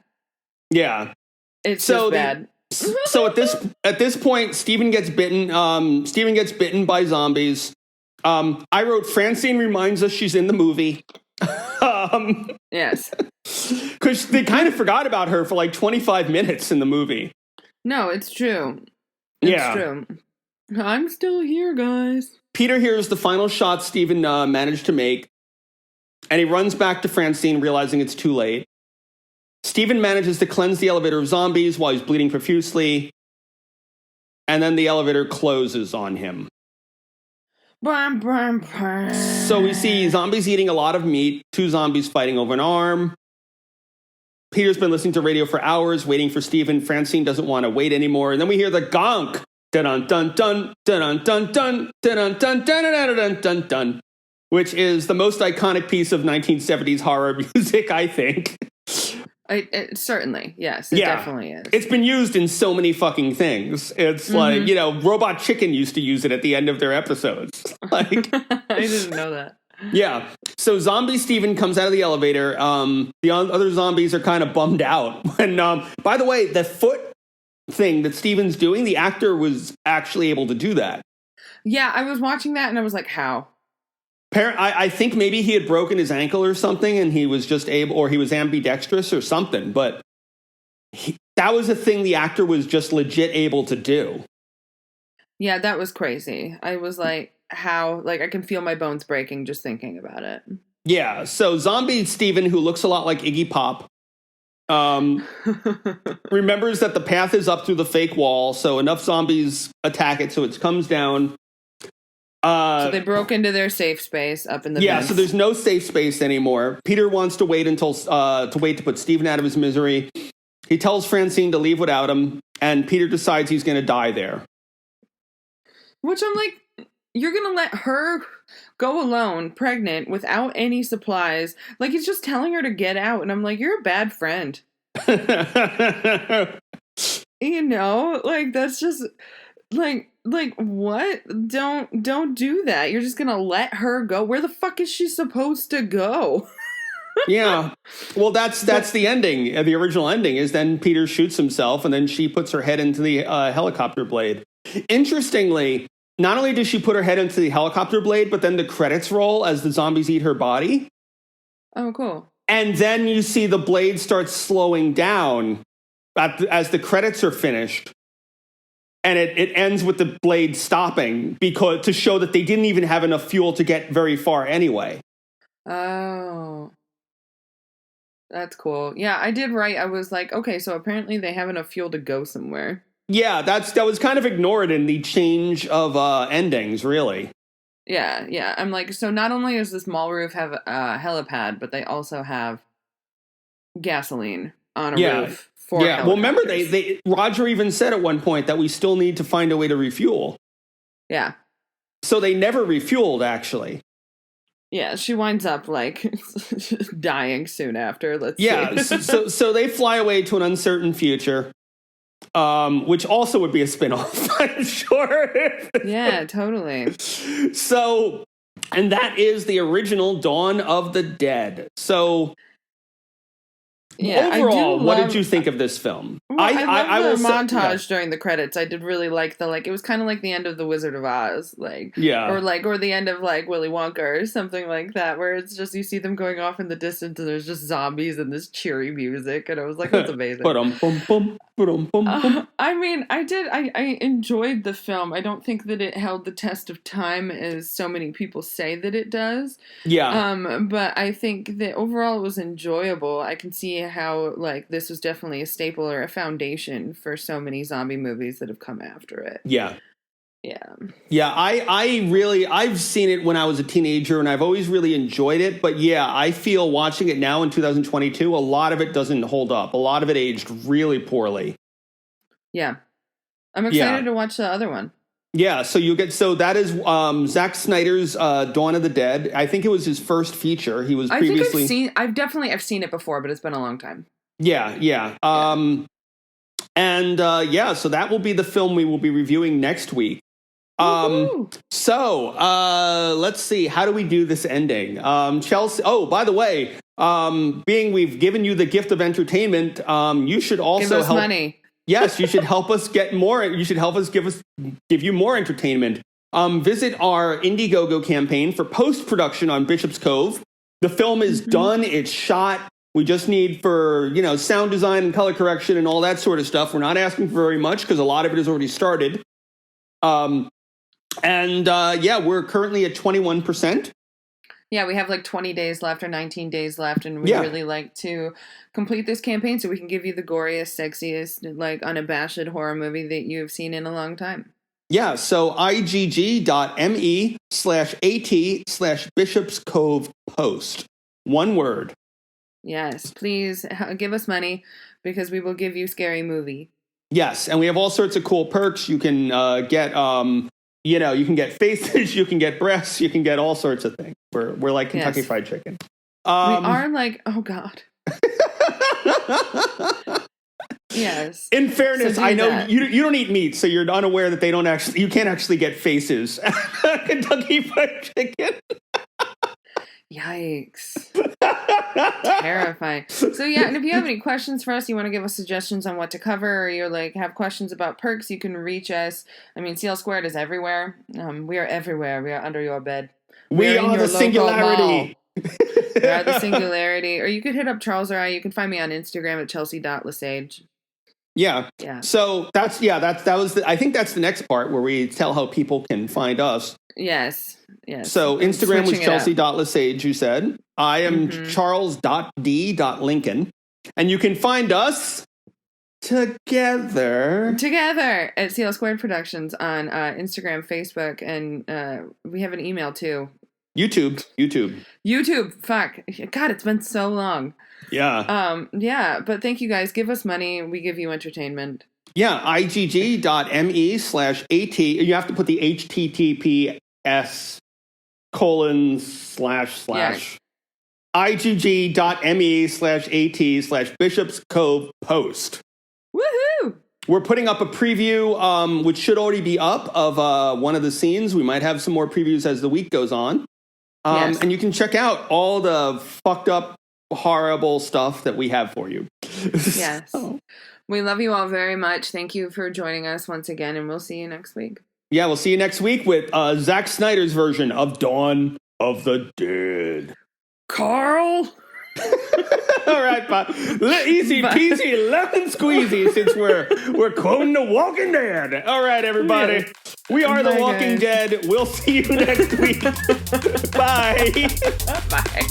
Yeah. It's so bad. So at this point, Steven gets bitten. Steven gets bitten by zombies. I wrote Francine reminds us she's in the movie. Yes, because they kind of forgot about her for like 25 minutes in the movie. No, it's true. It's true. I'm still here, guys. Peter hears the final shot Steven managed to make, and he runs back to Francine, realizing it's too late. Steven manages to cleanse the elevator of zombies while he's bleeding profusely, and then the elevator closes on him. So we see zombies eating a lot of meat, 2 zombies fighting over an arm. Peter's been listening to radio for hours, waiting for Steven. Francine doesn't want to wait anymore, and then we hear the gonk. Dun-dun-dun-dun, dun-dun-dun-dun, dun-dun-dun-dun-dun-dun-dun, which is the most iconic piece of 1970s horror music, I think. It certainly, yes, it definitely is. It's been used in so many fucking things. It's like, Robot Chicken used to use it at the end of their episodes. Like, I didn't know that. Yeah. So zombie Steven comes out of the elevator. The other zombies are kind of bummed out. And by the way, the foot thing that Steven's doing, the actor was actually able to do that. Yeah, I was watching that and I was like, how? I think maybe he had broken his ankle or something and he was just able, or he was ambidextrous or something, but that was a thing the actor was just legit able to do. Yeah, that was crazy. I was like, how? Like, I can feel my bones breaking just thinking about it. Yeah, so zombie Steven, who looks a lot like Iggy Pop, remembers that the path is up through the fake wall, so enough zombies attack it so it comes down. So they broke into their safe space up in the vents. So there's no safe space anymore. Peter wants to wait to put Steven out of his misery. He tells Francine to leave without him, and Peter decides he's going to die there. Which I'm like, you're going to let her go alone, pregnant, without any supplies. Like, he's just telling her to get out, and I'm like, you're a bad friend. Like, that's just... Like what? Don't do that. You're just gonna let her go. Where the fuck is she supposed to go? Yeah. Well, that's the ending. The original ending is then Peter shoots himself and then she puts her head into the helicopter blade. Interestingly, not only does she put her head into the helicopter blade, but then the credits roll as the zombies eat her body. Oh, cool. And then you see the blade start slowing down as the credits are finished. And it ends with the blade stopping to show that they didn't even have enough fuel to get very far anyway. Oh. That's cool. Yeah, I did write. I was like, okay, so apparently they have enough fuel to go somewhere. Yeah, that was kind of ignored in the change of endings, really. Yeah. I'm like, so not only does this mall roof have a helipad, but they also have gasoline on a roof. Yeah, well, remember, Roger even said at one point that we still need to find a way to refuel. Yeah. So they never refueled, actually. Yeah, she winds up, like, dying soon after, let's see. so they fly away to an uncertain future, which also would be a spinoff, I'm sure. Yeah, totally. So, and that is the original Dawn of the Dead. So... Yeah, overall, what did you think of this film? Well, I love the montage during the credits. I did really like it was kind of like the end of The Wizard of Oz, or the end of like Willy Wonka or something like that, where it's just you see them going off in the distance and there's just zombies and this cheery music, and I was like, that's amazing. I mean, I enjoyed the film. I don't think that it held the test of time as so many people say that it does. Yeah. But I think that overall it was enjoyable. I can see how like this was definitely a staple or a foundation for so many zombie movies that have come after it. Yeah. I've seen it when I was a teenager and I've always really enjoyed it. But yeah, I feel watching it now in 2022, a lot of it doesn't hold up. A lot of it aged really poorly. Yeah. I'm excited to watch the other one. Yeah, so that is Zack Snyder's Dawn of the Dead. I think it was his first feature. He was previously. I've seen it before, but it's been a long time. Yeah. So that will be the film we will be reviewing next week. So let's see, how do we do this ending? Chelsea. Oh, by the way, being we've given you the gift of entertainment, you should also give us money. Yes, you should help us get more. You should help us give you more entertainment. Visit our IndieGoGo campaign for post-production on Bishop's Cove. The film is done. It's shot. We just need for, sound design and color correction and all that sort of stuff. We're not asking for very much because a lot of it has already started. We're currently at 21%. Yeah, we have like 20 days left or 19 days left, and we really like to complete this campaign so we can give you the goriest, sexiest, like unabashed horror movie that you've seen in a long time. Yeah, so igg.me/at/Bishop's Cove post. One word. Yes, please give us money because we will give you scary movie. Yes, and we have all sorts of cool perks. You can get you can get faces, you can get breasts, you can get all sorts of things. We're like Kentucky Fried Chicken. We are like, oh God. Yes. In fairness, I know you don't eat meat, so you're unaware that you can't actually get faces at Kentucky Fried Chicken. Yikes. Terrifying. So and if you have any questions for us, you want to give us suggestions on what to cover, or you're like have questions about perks, you can reach us. I mean, CL Squared is everywhere. We are everywhere. We are under your bed. We are the singularity. We are the singularity. Or you could hit up Charles or I. You can find me on Instagram at Chelsea.LeSage. Yeah. So I think that's the next part where we tell how people can find us. Yes. So Instagram was Chelsea.LeSage, you said. I am Charles.D.Lincoln. And you can find us together at CL Squared Productions on Instagram, Facebook, and we have an email too. YouTube. Fuck. God, it's been so long. Yeah. But thank you guys. Give us money. We give you entertainment. Yeah. igg.me/at. You have to put the https:// igg.me/at/Bishop's Cove post. Woohoo! We're putting up a preview, which should already be up, of one of the scenes. We might have some more previews as the week goes on. And you can check out all the fucked up, horrible stuff that we have for you. Yes. We love you all very much. Thank you for joining us once again, and we'll see you next week. Yeah, we'll see you next week with Zack Snyder's version of Dawn of the Dead. Carl! All right, easy peasy lemon squeezy, since we're quoting The Walking Dead. All right, everybody. We are The Walking Dead. We'll see you next week. Bye. Bye.